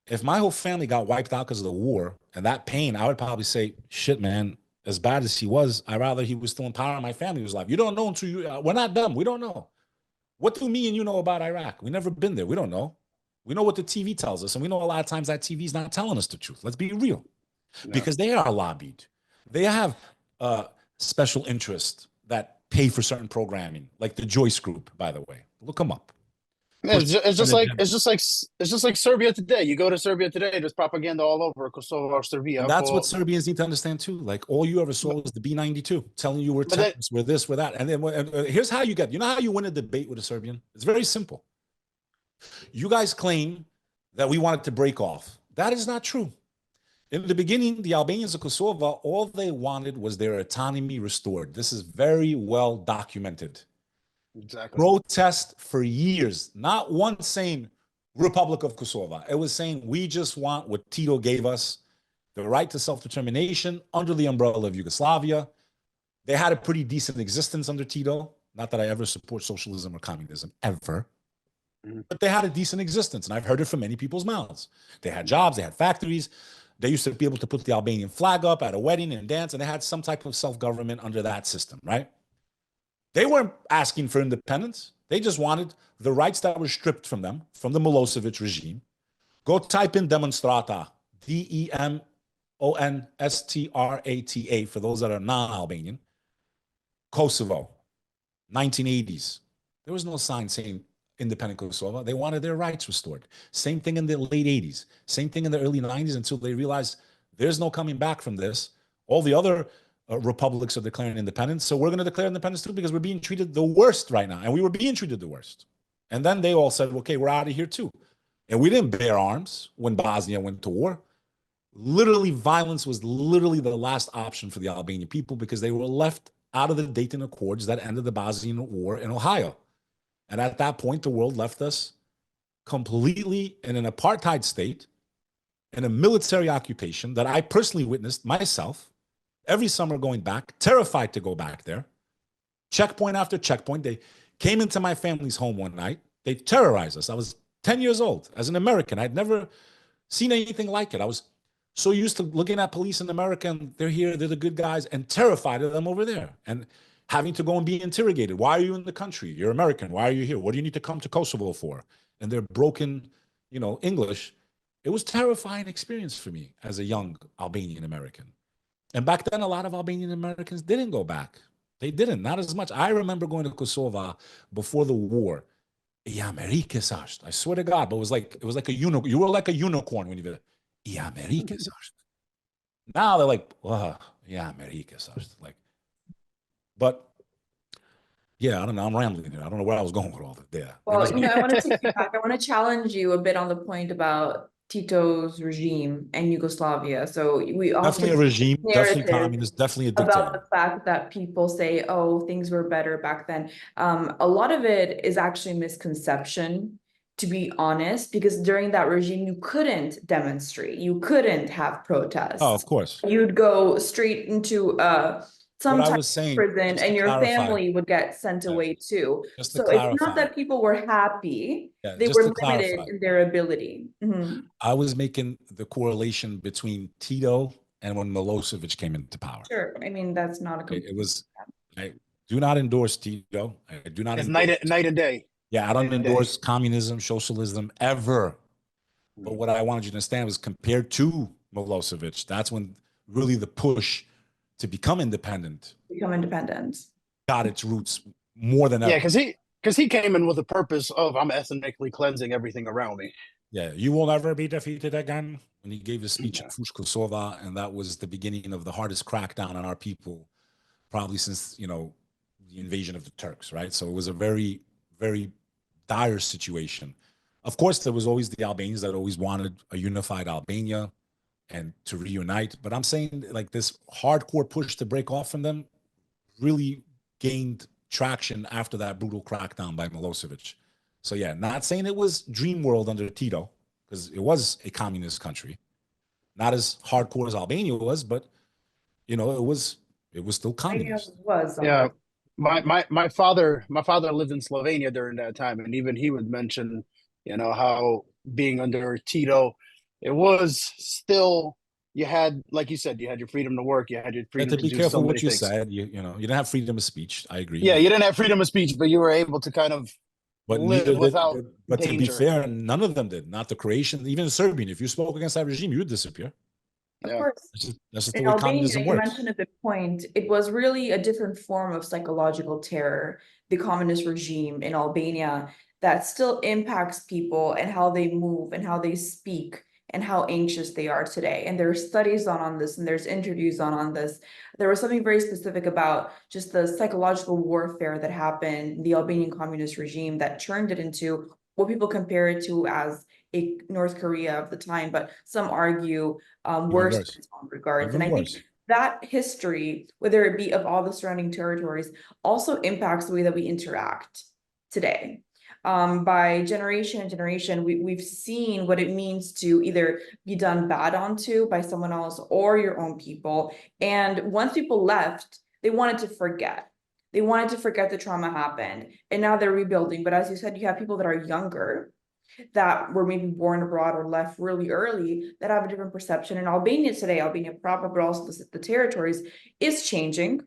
D: if my whole family got wiped out because of the war and that pain, I would probably say, shit, man, as bad as he was, I'd rather he was still in power and my family was alive. You don't know until you, we're not dumb. We don't know. What do me and you know about Iraq? We've never been there. We don't know. We know what the TV tells us. And we know a lot of times that TV is not telling us the truth. Let's be real. No. Because they are lobbied. They have special interests that pay for certain programming, like the Joyce Group, by the way. Look them up.
C: It's just like Serbia today. You go to Serbia today, there's propaganda all over Kosovo or Serbia.
D: And that's what Serbians need to understand too. Like all you ever saw was the B-92 telling you we're terrorists, we're this, we're that. And then here's how you get, you know how you win a debate with a Serbian? It's very simple. You guys claim that we wanted to break off. That is not true. In the beginning, the Albanians of Kosovo, all they wanted was their autonomy restored. This is very well documented. Exactly. Protest for years, not one saying Republic of Kosovo. It was saying we just want what Tito gave us, the right to self-determination under the umbrella of Yugoslavia. They had a pretty decent existence under Tito. Not that I ever support socialism or communism, ever. But they had a decent existence, and I've heard it from many people's mouths. They had jobs, they had factories. They used to be able to put the Albanian flag up at a wedding and dance, and they had some type of self-government under that system, right? They weren't asking for independence. They just wanted the rights that were stripped from them, from the Milosevic regime. Go type in demonstrata, D-E-M-O-N-S-T-R-A-T-A, for those that are non-Albanian. Kosovo, 1980s. There was no sign saying independent Kosovo. They wanted their rights restored. Same thing in the late 80s. Same thing in the early 90s until they realized there's no coming back from this. All the other republics are declaring independence. So we're going to declare independence too because we're being treated the worst right now. And we were being treated the worst. And then they all said, okay, we're out of here too. And we didn't bear arms when Bosnia went to war. Literally, violence was literally the last option for the Albanian people because they were left out of the Dayton Accords that ended the Bosnian War in Ohio. And at that point, the world left us completely in an apartheid state, in a military occupation that I personally witnessed myself every summer going back, terrified to go back there. Checkpoint after checkpoint. They came into my family's home one night. They terrorized us. I was 10 years old. As an American, I'd never seen anything like it. I was so used to looking at police in America, and they're here, they're the good guys, and terrified of them over there. And having to go and be interrogated. Why are you in the country? You're American. Why are you here? What do you need to come to Kosovo for? And they're broken, English. It was a terrifying experience for me as a young Albanian American. And back then, a lot of Albanian Americans didn't go back. They didn't, not as much. I remember going to Kosovo before the war. I swear to God, but it was like a unicorn. You were like a unicorn when you did it. Now they're like, like, but yeah, I don't know. I'm rambling here. I don't know where I was going with all that. Yeah.
B: Well, I want to take you back. I want to challenge you a bit on the point about Tito's regime and Yugoslavia. So we often
D: definitely a regime, definitely communist, definitely a dictator.
B: About the fact that people say, oh, things were better back then. A lot of it is actually misconception, to be honest, because during that regime, you couldn't demonstrate. You couldn't have protests.
D: Oh, of course.
B: You'd go straight into some type of prison, and your family would get sent away too. So it's not that people were happy, they were limited in their ability.
D: I was making the correlation between Tito and when Milosevic came into power.
B: Sure, I mean, that's not a
D: it was, I do not endorse Tito. I do not endorse
C: night and day.
D: Yeah, I don't endorse communism, socialism, ever. But what I wanted you to understand was compared to Milosevic, that's when really the push to become independent got its roots more than ever.
C: Yeah, because he came in with the purpose of I'm ethnically cleansing everything around me.
D: Yeah, you will never be defeated again. When he gave his speech in Fush, Kosova, and that was the beginning of the hardest crackdown on our people, probably since the invasion of the Turks, right? So it was a very, very dire situation. Of course, there was always the Albanians that always wanted a unified Albania and to reunite. But I'm saying like this hardcore push to break off from them really gained traction after that brutal crackdown by Milosevic. So yeah, not saying it was dream world under Tito, because it was a communist country, not as hardcore as Albania was, but you know, it was still communist.
B: Was
C: Yeah. My father lived in Slovenia during that time, and even he would mention, how being under Tito, it was still, you had, like you said, you had your freedom to work, you had your
D: You have
C: freedom
D: to
C: to
D: be
C: do so
D: careful
C: many
D: what you
C: things.
D: said. You know, you didn't have freedom of speech. I agree.
C: Yeah, you didn't have freedom of speech, but you were able to kind of
D: But
C: live
D: neither
C: without
D: did. But to be
C: danger.
D: fair, none of them did. Not the Croatian, even the Serbian. If you spoke against that regime, you would disappear.
B: Of
C: Yeah.
B: course.
D: That's just the
B: In
D: way
B: Albania,
D: communism
B: you
D: works.
B: mentioned a good point. It was really a different form of psychological terror, the communist regime in Albania, that still impacts people and how they move and how they speak and how anxious they are today. And there are studies on this, and there's interviews on this. There was something very specific about just the psychological warfare that happened in the Albanian communist regime that turned it into what people compare it to as a North Korea of the time, but some argue worse in its own regards.
D: Even
B: And I
D: worse.
B: think that history, whether it be of all the surrounding territories, also impacts the way that we interact today. By generation and generation, we've seen what it means to either be done bad onto by someone else or your own people. And once people left, they wanted to forget. They wanted to forget the trauma happened. And now they're rebuilding. But as you said, you have people that are younger that were maybe born abroad or left really early that have a different perception. And Albania today, Albania proper, but also the territories, is changing.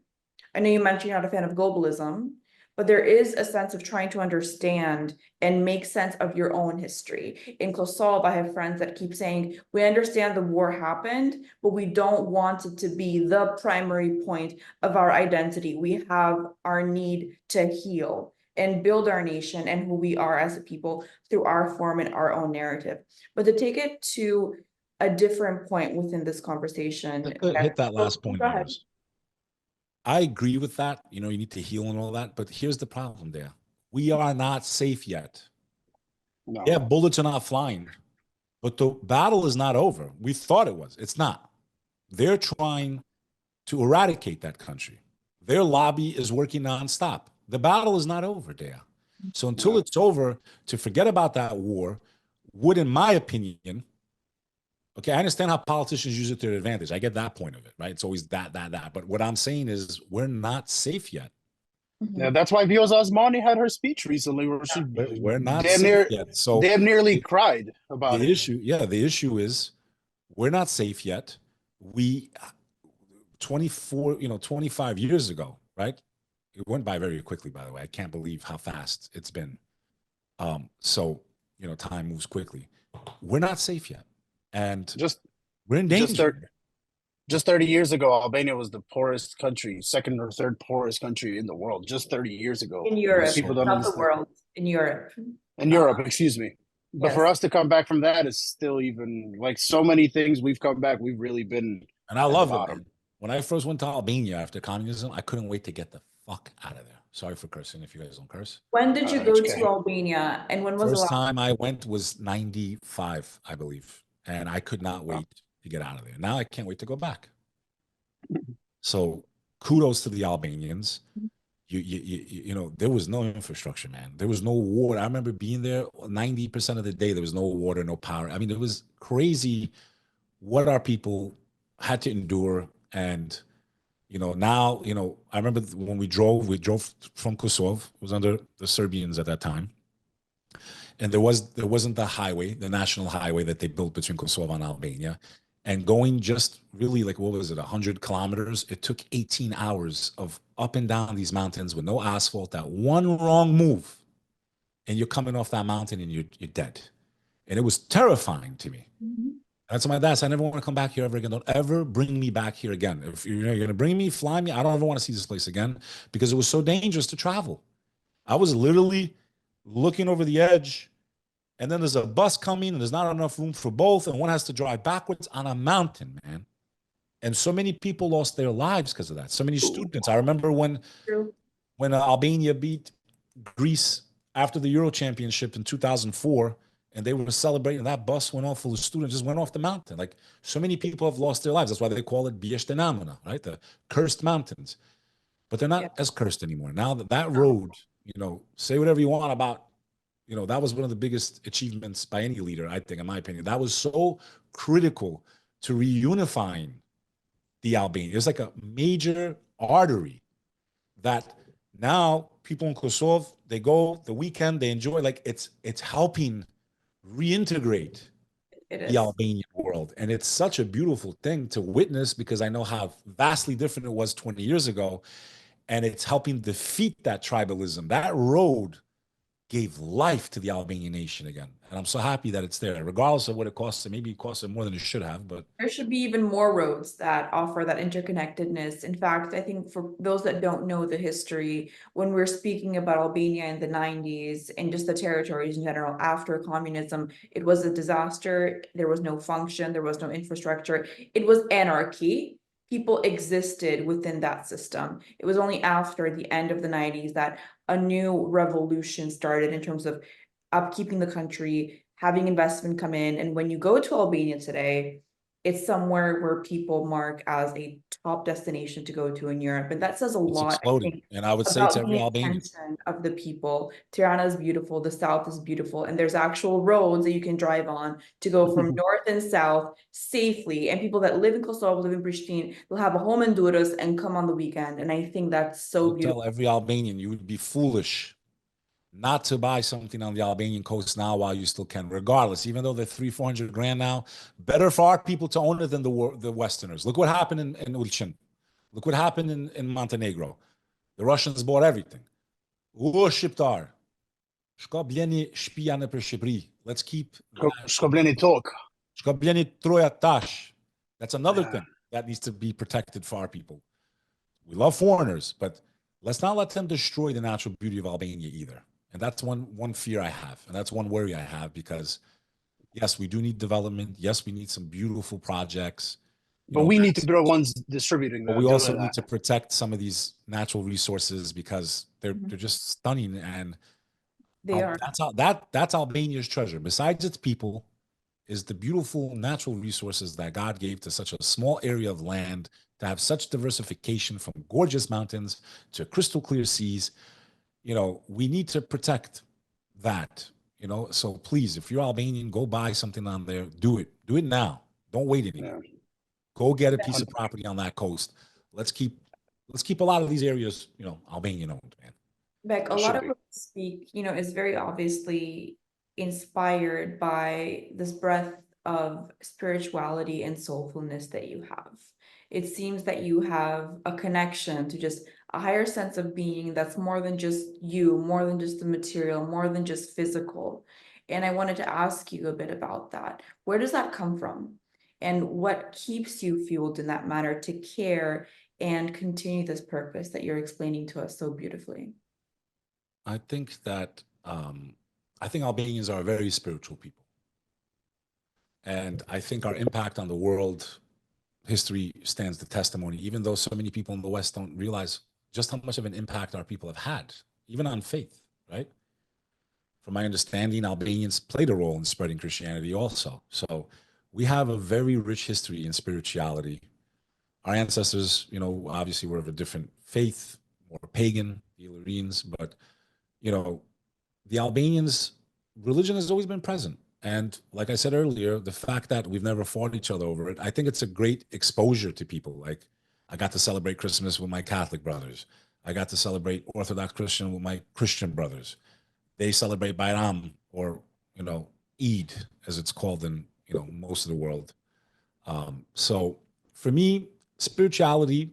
B: I know you mentioned you're not a fan of globalism, but there is a sense of trying to understand and make sense of your own history. In Kosovo, I have friends that keep saying, we understand the war happened, but we don't want it to be the primary point of our identity. We have our need to heal and build our nation and who we are as a people through our form and our own narrative. But to take it to a different point within this conversation.
D: Hit that last point.
B: Go ahead.
D: I agree with that. You know, you need to heal and all that. But here's the problem there. We are not safe yet.
C: No.
D: Yeah, bullets are not flying, but the battle is not over. We thought it was. It's not. They're trying to eradicate that country. Their lobby is working nonstop. The battle is not over, Dea. So until it's over, to forget about that war would, in my opinion, okay, I understand how politicians use it to their advantage. I get that point of it, right? It's always that. But what I'm saying is we're not safe yet.
C: Yeah, that's why Vioza Osmani had her speech recently where she
D: We're not safe yet. So
C: damn nearly cried about
D: the
C: it.
D: The issue is we're not safe yet. We 25 years ago, right? It went by very quickly, by the way. I can't believe how fast it's been. So, time moves quickly. We're not safe yet. And we're in danger.
C: Just 30 years ago, Albania was the poorest country, second or third poorest country in the world, just 30 years ago.
B: In Europe,
C: People don't
B: not
C: understand.
B: the world, in Europe.
C: In Europe, excuse me. But
B: Yes.
C: for us to come back from that is still even, like so many things we've come back, we've really been
D: And I love it.
C: bottom.
D: When I first went to Albania after communism, I couldn't wait to get the fuck out of there. Sorry for cursing if you guys don't curse.
B: When did you go
C: okay.
B: to Albania, and when was the
D: First
B: last
D: time I went was 95, I believe. And I could not wait to get out of there. Now I can't wait to go back. So kudos to the Albanians. There was no infrastructure, man. There was no water. I remember being there 90% of the day. There was no water, no power. I mean, it was crazy what our people had to endure. And, now, I remember when we drove from Kosovo. It was under the Serbians at that time. And there wasn't the highway, the national highway that they built between Kosovo and Albania. And going just really, like, what was it, 100 kilometers? It took 18 hours of up and down these mountains with no asphalt. That one wrong move, and you're coming off that mountain and you're dead. And it was terrifying to me. That's my dad said, I never want to come back here ever again. Don't ever bring me back here again. If you're going to bring me, fly me, I don't ever want to see this place again because it was so dangerous to travel. I was literally looking over the edge, and then there's a bus coming and there's not enough room for both. And one has to drive backwards on a mountain, man. And so many people lost their lives because of that. So many students. I remember when Albania beat Greece after the Euro Championship in 2004, and they were celebrating. That bus went off full of students, just went off the mountain. Like, so many people have lost their lives. That's why they call it Bjeshtenamana, right? The cursed mountains. but they're not as cursed anymore. Now that road, say whatever you want about, that was one of the biggest achievements by any leader, I think, in my opinion. That was so critical to reunifying the Albanians. It's like a major artery that now people in Kosovo, they go the weekend, they enjoy, like it's helping reintegrate the Albanian world. And it's such a beautiful thing to witness, because I know how vastly different it was 20 years ago. And it's helping defeat that tribalism. That road gave life to the Albanian nation again. And I'm so happy that it's there, regardless of what it costs. And maybe it costs more than it should have, but
B: there should be even more roads that offer that interconnectedness. In fact, I think for those that don't know the history, when we're speaking about Albania in the 90s and just the territories in general after communism, it was a disaster. There was no function, there was no infrastructure, it was anarchy. People existed within that system. It was only after the end of the 90s that a new revolution started in terms of upkeeping the country, having investment come in. And when you go to Albania today, it's somewhere where people mark as a top destination to go to in Europe. And that says a lot, I think,
D: and I would say
B: about
D: to every
B: the
D: Albanian,
B: intention of the people. Tirana is beautiful, the south is beautiful, and there's actual roads that you can drive on to go from north and south safely. And people that live in Kosovo, live in Pristina, will have a home in Durrës and come on the weekend. And I think that's so beautiful.
D: tell every Albanian, you would be foolish not to buy something on the Albanian coast now while you still can, regardless, even though they're 300-400 grand now. Better for our people to own it than the Westerners. Look what happened in Ulcin. Look what happened in Montenegro. The Russians bought everything. Shqiptar. Shko bleni shtëpia nëpër Shqipëri. Let's keep
C: Shko bleni talk.
D: Shko bleni troja tash. That's another thing that needs to be protected for our people. We love foreigners, but let's not let them destroy the natural beauty of Albania either. And that's one fear I have. And that's one worry I have, because yes, we do need development. Yes, we need some beautiful projects.
C: But we need to be the ones distributing them.
D: But we also need to protect some of these natural resources, because they're just stunning. And
B: they are.
D: That's Albania's treasure. Besides its people, is the beautiful natural resources that God gave to such a small area of land, to have such diversification from gorgeous mountains to crystal clear seas. We need to protect that, so please, if you're Albanian, go buy something on there. Do it now. Don't wait anymore. Go get a piece of property on that coast. Let's keep a lot of these areas, Albanian owned, man.
B: Bek, a lot of what we speak, is very obviously inspired by this breadth of spirituality and soulfulness that you have. It seems that you have a connection to just a higher sense of being that's more than just you, more than just the material, more than just physical. And I wanted to ask you a bit about that. Where does that come from? And what keeps you fueled in that manner to care and continue this purpose that you're explaining to us so beautifully?
D: I think that Albanians are a very spiritual people. And I think our impact on the world, history stands the testimony, even though so many people in the West don't realize just how much of an impact our people have had, even on faith, right? From my understanding, Albanians played a role in spreading Christianity also. So we have a very rich history in spirituality. Our ancestors, obviously were of a different faith, more pagan, the Illyrians, but, the Albanians, religion has always been present. And like I said earlier, the fact that we've never fought each other over it, I think it's a great exposure to people. Like, I got to celebrate Christmas with my Catholic brothers. I got to celebrate Orthodox Christian with my Christian brothers. They celebrate Bayram, or, Eid, as it's called in, most of the world. So for me, spirituality,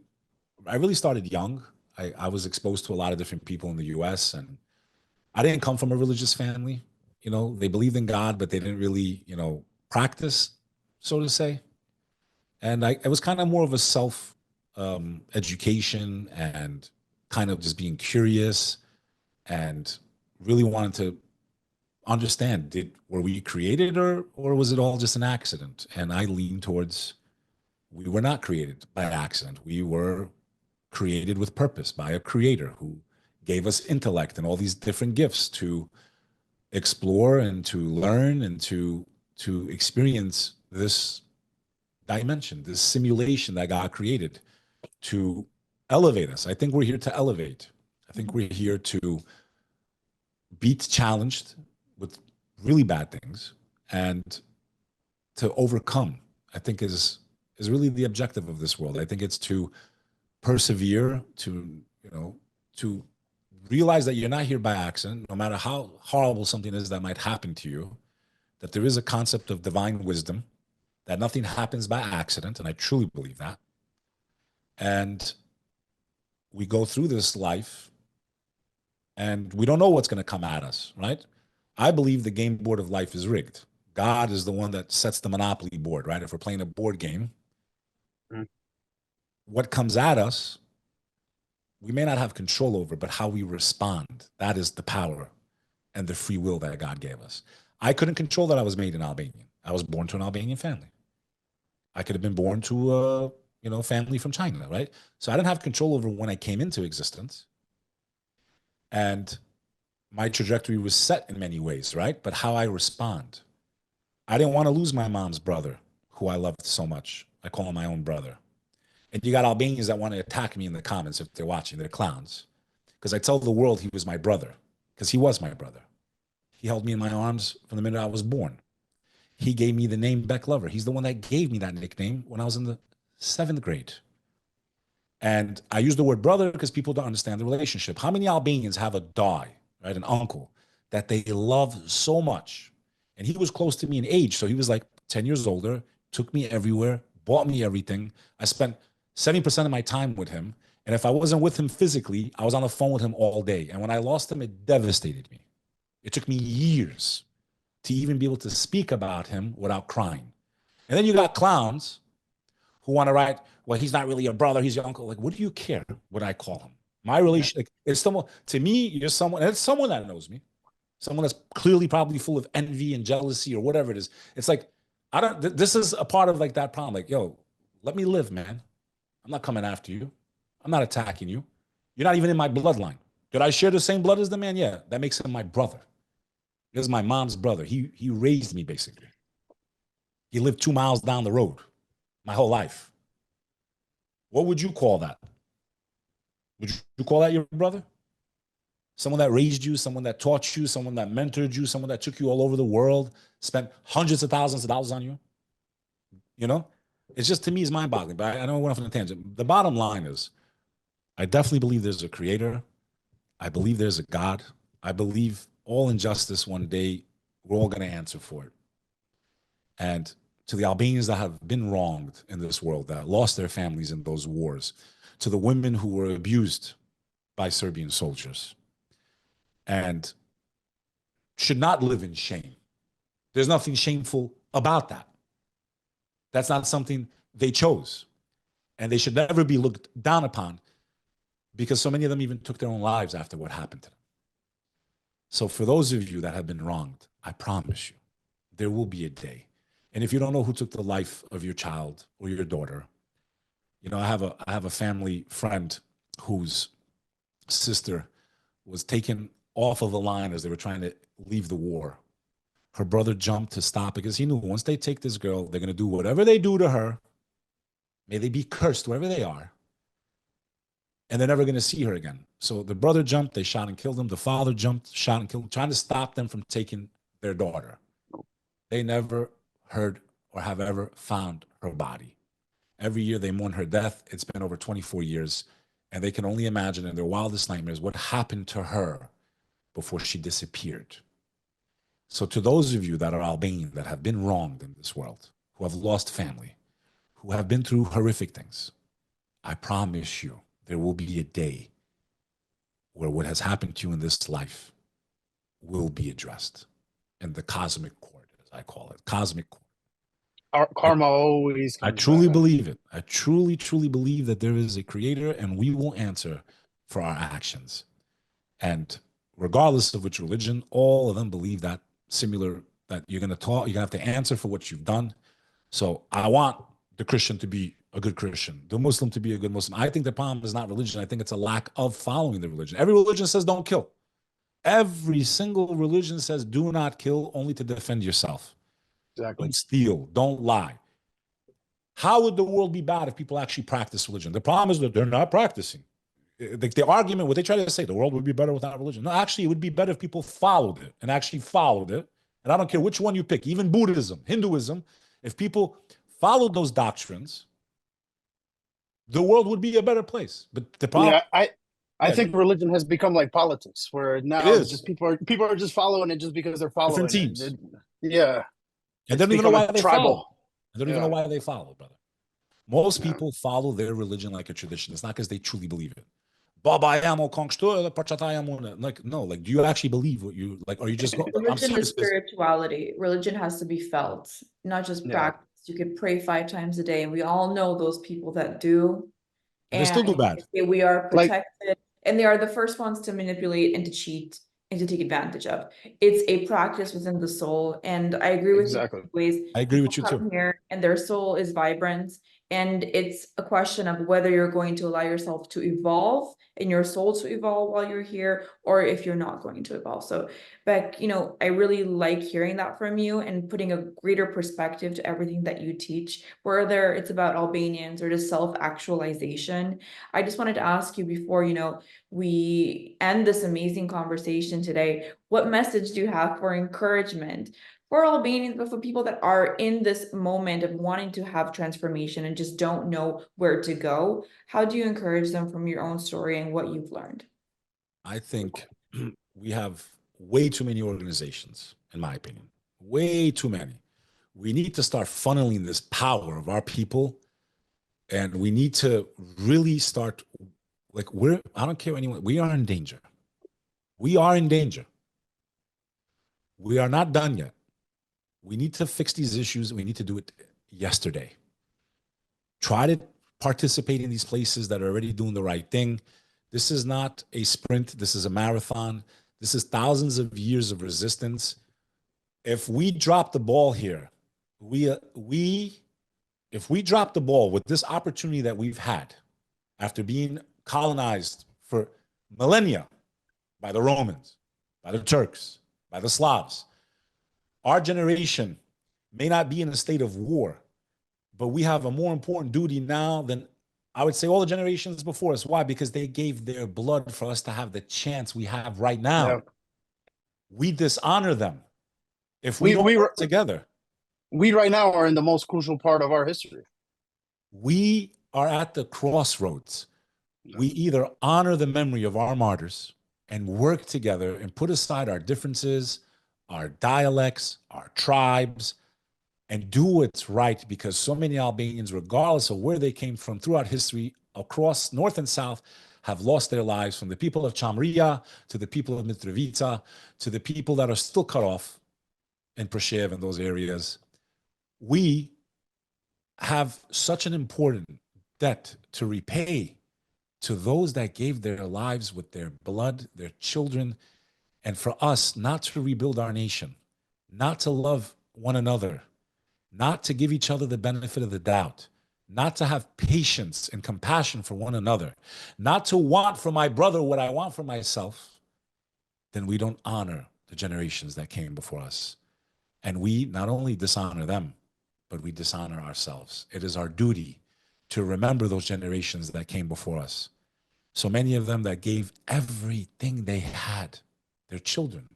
D: I really started young. I was exposed to a lot of different people in the US, and I didn't come from a religious family. They believed in God, but they didn't really, practice, so to say. And it was kind of more of a self education, and kind of just being curious, and really wanted to understand, were we created, or was it all just an accident? And I lean towards, we were not created by accident. We were created with purpose by a creator who gave us intellect and all these different gifts to explore and to learn and to experience this dimension, this simulation that God created, to elevate us. I think we're here to elevate. I think we're here to be challenged with really bad things and to overcome. I think is really the objective of this world. I think it's to persevere, to to realize that you're not here by accident, no matter how horrible something is that might happen to you, that there is a concept of divine wisdom, that nothing happens by accident, and I truly believe that. And we go through this life and we don't know what's going to come at us, right? I believe the game board of life is rigged. God is the one that sets the monopoly board, right? If we're playing a board game, what comes at us, we may not have control over, but how we respond, that is the power and the free will that God gave us. I couldn't control that I was made an Albanian. I was born to an Albanian family. I could have been born to a family from China, right? So I didn't have control over when I came into existence. And my trajectory was set in many ways, right? But how I respond. I didn't want to lose my mom's brother, who I loved so much. I call him my own brother. And you got Albanians that want to attack me in the comments if they're watching. They're clowns. Because I tell the world he was my brother. Because he was my brother. He held me in my arms from the minute I was born. He gave me the name Bek Lover. He's the one that gave me that nickname when I was in the 7th grade. And I use the word brother because people don't understand the relationship. How many Albanians have a dog, right, an uncle, that they love so much? And he was close to me in age. So he was like 10 years older, took me everywhere, bought me everything. I spent 70% of my time with him. And if I wasn't with him physically, I was on the phone with him all day. And when I lost him, it devastated me. It took me years to even be able to speak about him without crying. And then you got clowns who want to write, well, he's not really your brother, he's your uncle. Like, what do you care what I call him? My relationship is someone, to me, you're someone, and it's someone that knows me, someone that's clearly probably full of envy and jealousy or whatever it is. It's like, this is a part of like that problem. Like, yo, let me live, man. I'm not coming after you. I'm not attacking you. You're not even in my bloodline. Did I share the same blood as the man? Yeah, that makes him my brother. This is my mom's brother. He raised me, basically. He lived 2 miles down the road my whole life. What would you call that? Would you call that your brother? Someone that raised you, someone that taught you, someone that mentored you, someone that took you all over the world, spent hundreds of thousands of dollars on you? It's just, to me, it's mind-boggling, but I know I went off on a tangent. The bottom line is, I definitely believe there's a creator. I believe there's a God. I believe all injustice one day, we're all going to answer for it. And to the Albanians that have been wronged in this world, that lost their families in those wars, to the women who were abused by Serbian soldiers and should not live in shame. There's nothing shameful about that. That's not something they chose. And they should never be looked down upon, because so many of them even took their own lives after what happened to them. So for those of you that have been wronged, I promise you, there will be a day. And if you don't know who took the life of your child or your daughter, I have a family friend whose sister was taken off of the line as they were trying to leave the war. Her brother jumped to stop because he knew once they take this girl, they're going to do whatever they do to her. May they be cursed wherever they are. And they're never going to see her again. So the brother jumped, they shot and killed him. The father jumped, shot and killed him, trying to stop them from taking their daughter. They never heard or have ever found her body. Every year they mourn her death. It's been over 24 years. And they can only imagine in their wildest nightmares what happened to her before she disappeared. So to those of you that are Albanian, that have been wronged in this world, who have lost family, who have been through horrific things, I promise you, there will be a day where what has happened to you in this life will be addressed in the cosmic court, as I call it, cosmic court.
C: Karma always comes
D: I truly
C: back.
D: believe it. I truly, truly believe that there is a creator and we will answer for our actions. And regardless of which religion, all of them believe that similar, that you're going to have to answer for what you've done. So I want the Christian to be a good Christian, the Muslim to be a good Muslim. I think the problem is not religion. I think it's a lack of following the religion. Every religion says don't kill. Every single religion says do not kill, only to defend yourself.
C: Exactly.
D: Don't steal, don't lie. How would the world be bad if people actually practice religion? The problem is that they're not practicing. The argument, what they try to say, the world would be better without religion. No, actually, it would be better if people followed it and actually followed it. And I don't care which one you pick, even Buddhism, Hinduism, if people followed those doctrines, the world would be a better place. But the problem,
C: Yeah, I think religion has become like politics, where now
D: it
C: it's
D: is
C: just people are just following it just because they're
D: different
C: following it.
D: teams.
C: Yeah,
D: And they
C: it's
D: don't even know
C: become a
D: why they
C: tribal.
D: follow. They don't even know
C: Yeah,
D: why they follow, brother. Most
C: yeah.
D: people follow their religion like a tradition. It's not because they truly believe it. Baba Yamo Kongshto, Pachatayamo. Like, no, like, do you actually believe what you like? Are you just going? I'm
B: Religion is
D: serious.
B: spirituality. Religion has to be felt, not just
C: Yeah,
B: practiced. You could pray 5 times a day, and we all know those people that do.
D: And they still do
B: And
D: bad.
B: we are
C: like
B: protected, and they are the first ones to manipulate and to cheat and to take advantage of. It's a practice within the soul, and I agree with you in
C: exactly.
B: ways.
D: I agree
B: People
D: with you too.
B: come here and their soul is vibrant, and it's a question of whether you're going to allow yourself to evolve and your soul to evolve while you're here, or if you're not going to evolve. So, Beck, I really like hearing that from you and putting a greater perspective to everything that you teach, whether it's about Albanians or just self-actualization. I just wanted to ask you before, we end this amazing conversation today, what message do you have for encouragement for Albanians, but for people that are in this moment of wanting to have transformation and just don't know where to go? How do you encourage them from your own story and what you've learned?
D: I think we have way too many organizations, in my opinion. Way too many. We need to start funneling this power of our people, and we need to really start, like, I don't care anyone, we are in danger. We are in danger. We are not done yet. We need to fix these issues, and we need to do it yesterday. Try to participate in these places that are already doing the right thing. This is not a sprint. This is a marathon. This is thousands of years of resistance. If we drop the ball here, if we drop the ball with this opportunity that we've had after being colonized for millennia by the Romans, by the Turks, by the Slavs, our generation may not be in a state of war, but we have a more important duty now than, I would say, all the generations before us. Why? Because they gave their blood for us to have the chance we have right now.
C: Yeah.
D: We dishonor them if we don't work together.
C: We right now are in the most crucial part of our history.
D: We are at the crossroads. We either honor the memory of our martyrs and work together and put aside our differences, our dialects, our tribes, and do what's right, because so many Albanians, regardless of where they came from throughout history, across North and South, have lost their lives, from the people of Chamria to the people of Mitrovica to the people that are still cut off in Prešev and those areas. We have such an important debt to repay to those that gave their lives with their blood, their children, and for us not to rebuild our nation, not to love one another, not to give each other the benefit of the doubt, not to have patience and compassion for one another, not to want for my brother what I want for myself, then we don't honor the generations that came before us. And we not only dishonor them, but we dishonor ourselves. It is our duty to remember those generations that came before us. So many of them that gave everything they had, their children.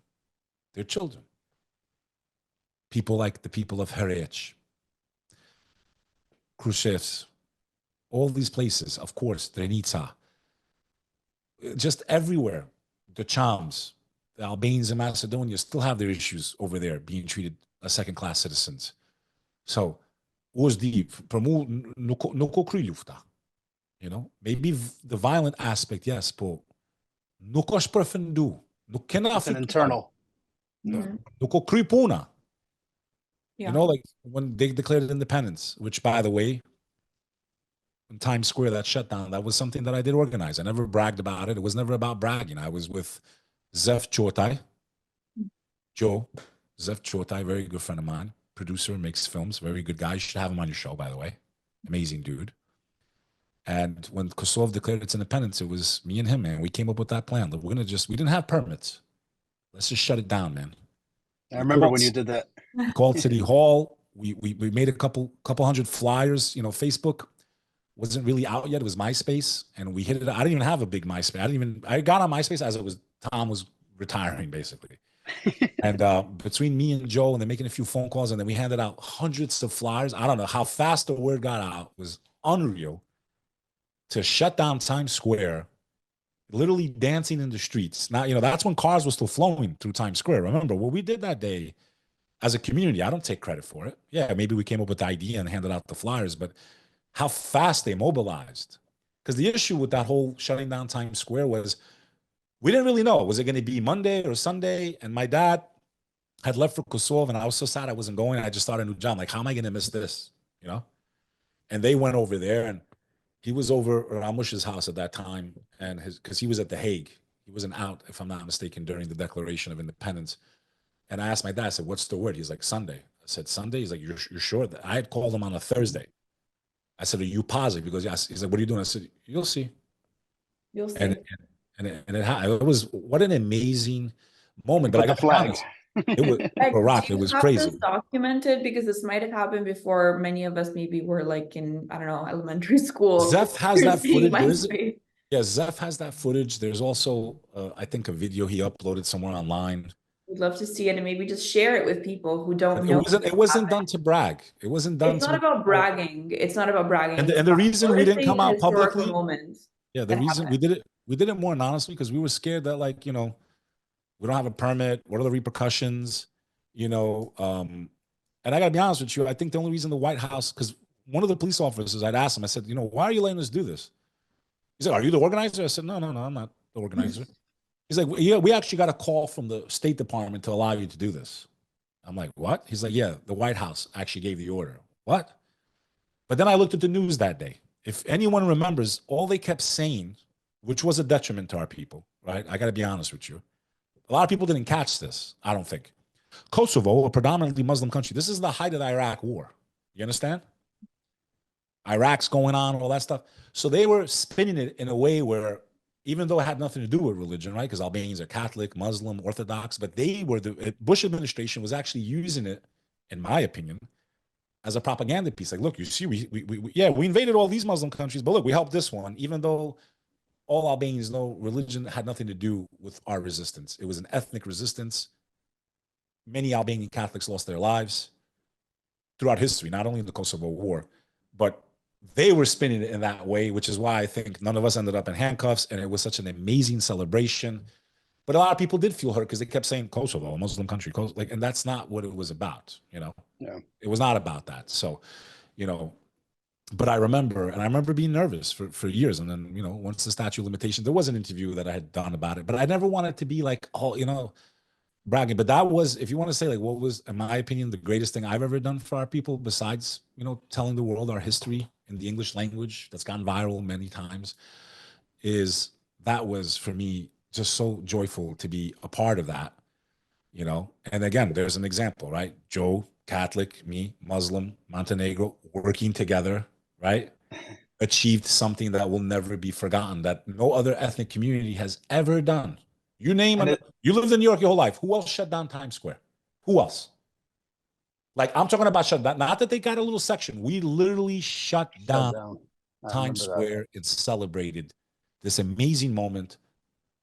D: People like the people of Hereć, Kruševs, all these places, of course, Drenica, just everywhere. The Chams, the Albanians in Macedonia still have their issues over there, being treated as second-class citizens. So, maybe the violent aspect, yes, but
C: It's an internal.
D: like when they declared independence, which, by the way, in Times Square, that shutdown, that was something that I did organize. I never bragged about it. It was never about bragging. I was with Zef Chotai, Zef Chotai, very good friend of mine, producer, makes films, very good guy. You should have him on your show, by the way. Amazing dude. And when Kosovo declared its independence, it was me and him, man. We came up with that plan. We didn't have permits. Let's just shut it down, man.
C: I remember when you did that.
D: Called City Hall. we made a couple hundred flyers. You know, Facebook wasn't really out yet. It was MySpace, and we hit it. I didn't even have a big MySpace. I got on MySpace as it was Tom was retiring, basically. And between me and Joe, and then making a few phone calls, and then we handed out hundreds of flyers. I don't know how fast the word got out. It was unreal. To shut down Times Square, literally dancing in the streets. Now, you know, that's when cars were still flowing through Times Square. Remember what we did that day as a community? I don't take credit for it. Yeah, maybe we came up with the idea and handed out the flyers, but how fast they mobilized. Because the issue with that whole shutting down Times Square was we didn't really know. Was it going to be Monday or Sunday? And my dad had left for Kosovo, and I was so sad I wasn't going. I just started a new job. Like, how am I going to miss this? You know? And they went over there, and he was over Ramush's house at that time, and because he was at The Hague. He wasn't out, if I'm not mistaken, during the Declaration of Independence. And I asked my dad, I said, what's the word? He's like, Sunday. I said, Sunday? He's like, you're sure? I had called him on a Thursday. I said, are you positive? Because yes. He's like, what are you doing? I said, you'll see.
B: You'll see.
D: It was, what an amazing moment. But I got
C: the flag.
D: It was Barack. It was crazy.
B: This documented, because this might have happened before many of us maybe were like in, I don't know, elementary school.
D: Zeph has that footage. Yeah, Zeph has that footage. There's also, I think, a video he uploaded somewhere online.
B: We'd love to see it and maybe just share it with people who don't know.
D: It wasn't done to brag. It wasn't done.
B: It's not about bragging. It's not about bragging.
D: And the reason we didn't come out publicly.
B: Yeah,
D: the reason we did it more anonymously because we were scared that, like, you know, we don't have a permit. What are the repercussions? You know, and I got to be honest with you. I think the only reason the White House, because one of the police officers, I'd asked him, I said, you know, why are you letting us do this? He said, are you the organizer? I said, no, I'm not the organizer. He's like, yeah, we actually got a call from the State Department to allow you to do this. I'm like, what? He's like, yeah, the White House actually gave the order. What? But then I looked at the news that day. If anyone remembers, all they kept saying, which was a detriment to our people, right? I got to be honest with you. A lot of people didn't catch this, I don't think. Kosovo, a predominantly Muslim country, this is the height of the Iraq war. You understand? Iraq's going on, all that stuff. So they were spinning it in a way where, even though it had nothing to do with religion, right? Because Albanians are Catholic, Muslim, Orthodox, but they were, the Bush administration was actually using it, in my opinion, as a propaganda piece. Like, look, you see, we invaded all these Muslim countries, but look, we helped this one, even though all Albanians know religion had nothing to do with our resistance. It was an ethnic resistance. Many Albanian Catholics lost their lives throughout history, not only in the Kosovo War, but they were spinning it in that way, which is why I think none of us ended up in handcuffs, and it was such an amazing celebration. But a lot of people did feel hurt because they kept saying Kosovo, a Muslim country, and that's not what it was about, you know?
C: Yeah.
D: It was not about that. So, you know, but I remember being nervous for years. And then, you know, once the statute of limitations, there was an interview that I had done about it, but I never wanted to be like, oh, you know, bragging. But that was, if you want to say like what was, in my opinion, the greatest thing I've ever done for our people, besides, you know, telling the world our history in the English language that's gone viral many times, is that was for me just so joyful to be a part of that, you know. And again, there's an example, right? Joe, Catholic, me, Muslim, Montenegro, working together, right? Achieved something that will never be forgotten, that no other ethnic community has ever done. You name it. You lived in New York your whole life. Who else shut down Times Square? Who else? Like, I'm talking about shut down. Not that they got a little section. We literally shut down Times Square. It celebrated this amazing moment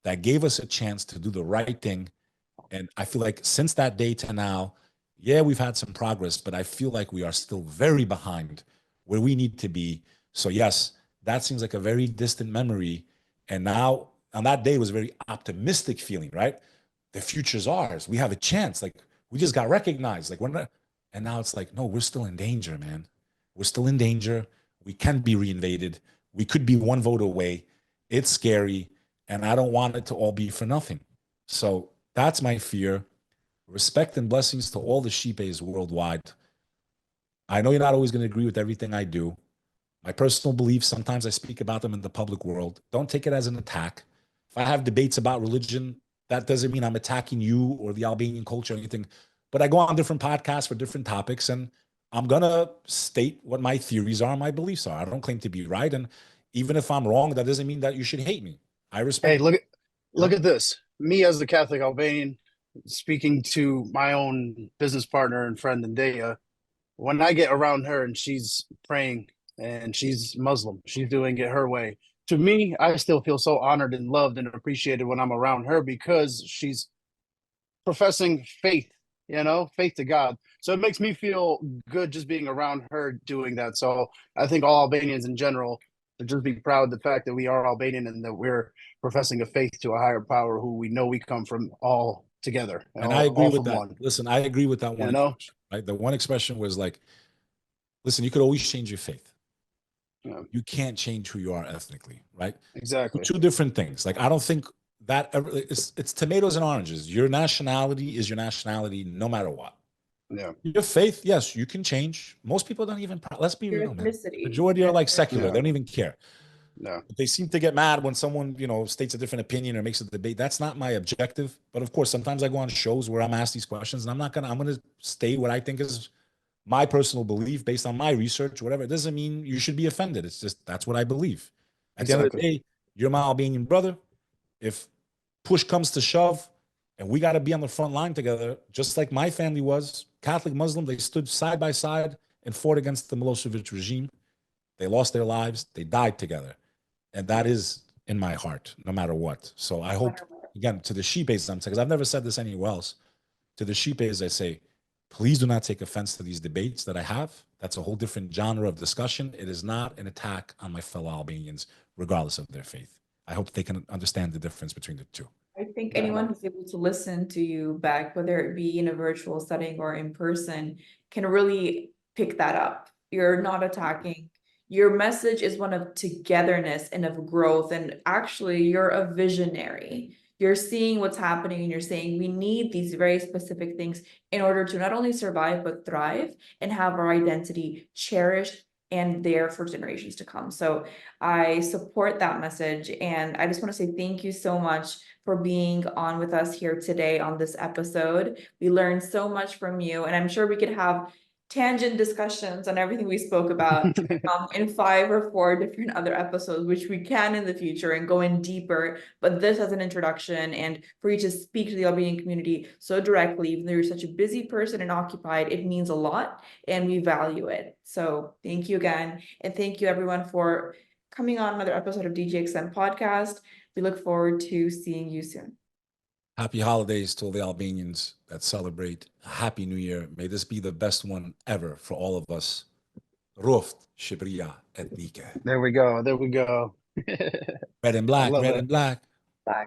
D: that gave us a chance to do the right thing. And I feel like since that day to now, yeah, we've had some progress, but I feel like we are still very behind where we need to be. So yes, that seems like a very distant memory. And now on that day was a very optimistic feeling, right? The future's ours. We have a chance. Like, we just got recognized. Like, we're not, and now it's like, no, we're still in danger, man. We're still in danger. We can be reinvaded. We could be one vote away. It's scary. And I don't want it to all be for nothing. So that's my fear. Respect and blessings to all the sheepays worldwide. I know you're not always going to agree with everything I do. My personal beliefs, sometimes I speak about them in the public world. Don't take it as an attack. If I have debates about religion, that doesn't mean I'm attacking you or the Albanian culture or anything. But I go on different podcasts for different topics, and I'm going to state what my theories are and my beliefs are. I don't claim to be right. And even if I'm wrong, that doesn't mean that you should hate me. I respect.
C: Hey, look at this. Me as the Catholic Albanian, speaking to my own business partner and friend Ndea, when I get around her and she's praying and she's Muslim, she's doing it her way. To me, I still feel so honored and loved and appreciated when I'm around her because she's professing faith, faith to God. So it makes me feel good just being around her doing that. So I think all Albanians in general should just be proud of the fact that we are Albanian and that we're professing a faith to a higher power who we know we come from all together,
D: And I agree
C: all
D: with
C: from
D: that.
C: one.
D: Listen, I agree with that one
C: You know?
D: expression, right? The one expression was like, listen, you could always change your faith.
C: Yeah,
D: You can't change who you are ethnically, right?
C: exactly.
D: Two different things. Like, I don't think that ever, it's tomatoes and oranges. Your nationality is your nationality no matter what.
C: Yeah.
D: Your faith, yes, you can change. Most people don't even, let's be
B: Your
D: real, man.
B: ethnicity.
D: Majority are like secular.
C: Yeah.
D: They don't even care.
C: No.
D: But they seem to get mad when someone, states a different opinion or makes a debate. That's not my objective. But of course, sometimes I go on shows where I'm asked these questions and I'm going to state what I think is my personal belief based on my research, whatever. It doesn't mean you should be offended. It's just, that's what I believe. At the end of the day, you're my Albanian brother. If push comes to shove and we got to be on the front line together, just like my family was, Catholic, Muslim, they stood side by side and fought against the Milosevic regime. They lost their lives. They died together. And that is in my heart, no matter what. So I hope, again, to the sheepays, because I've never said this anywhere else, to the sheepays, I say, please do not take offense to these debates that I have. That's a whole different genre of discussion. It is not an attack on my fellow Albanians, regardless of their faith. I hope they can understand the difference between the two.
B: I think anyone who's able to listen to you, Bek, whether it be in a virtual setting or in person, can really pick that up. You're not attacking. Your message is one of togetherness and of growth. And actually, you're a visionary. You're seeing what's happening and you're saying we need these very specific things in order to not only survive, but thrive and have our identity cherished and there for generations to come. So I support that message. And I just want to say thank you so much for being on with us here today on this episode. We learned so much from you, and I'm sure we could have tangent discussions on everything we spoke about in 5 or 4 different other episodes, which we can in the future and go in deeper. But this as an introduction and for you to speak to the Albanian community so directly, even though you're such a busy person and occupied, it means a lot and we value it. So thank you again. And thank you everyone for coming on another episode of DGXM podcast. We look forward to seeing you soon.
D: Happy holidays to all the Albanians that celebrate. Happy New Year. May this be the best one ever for all of us. Ruft, Shqipëria etnike.
C: There we go. There we go.
D: Red and black, red
C: it.
D: and black.
B: Bye.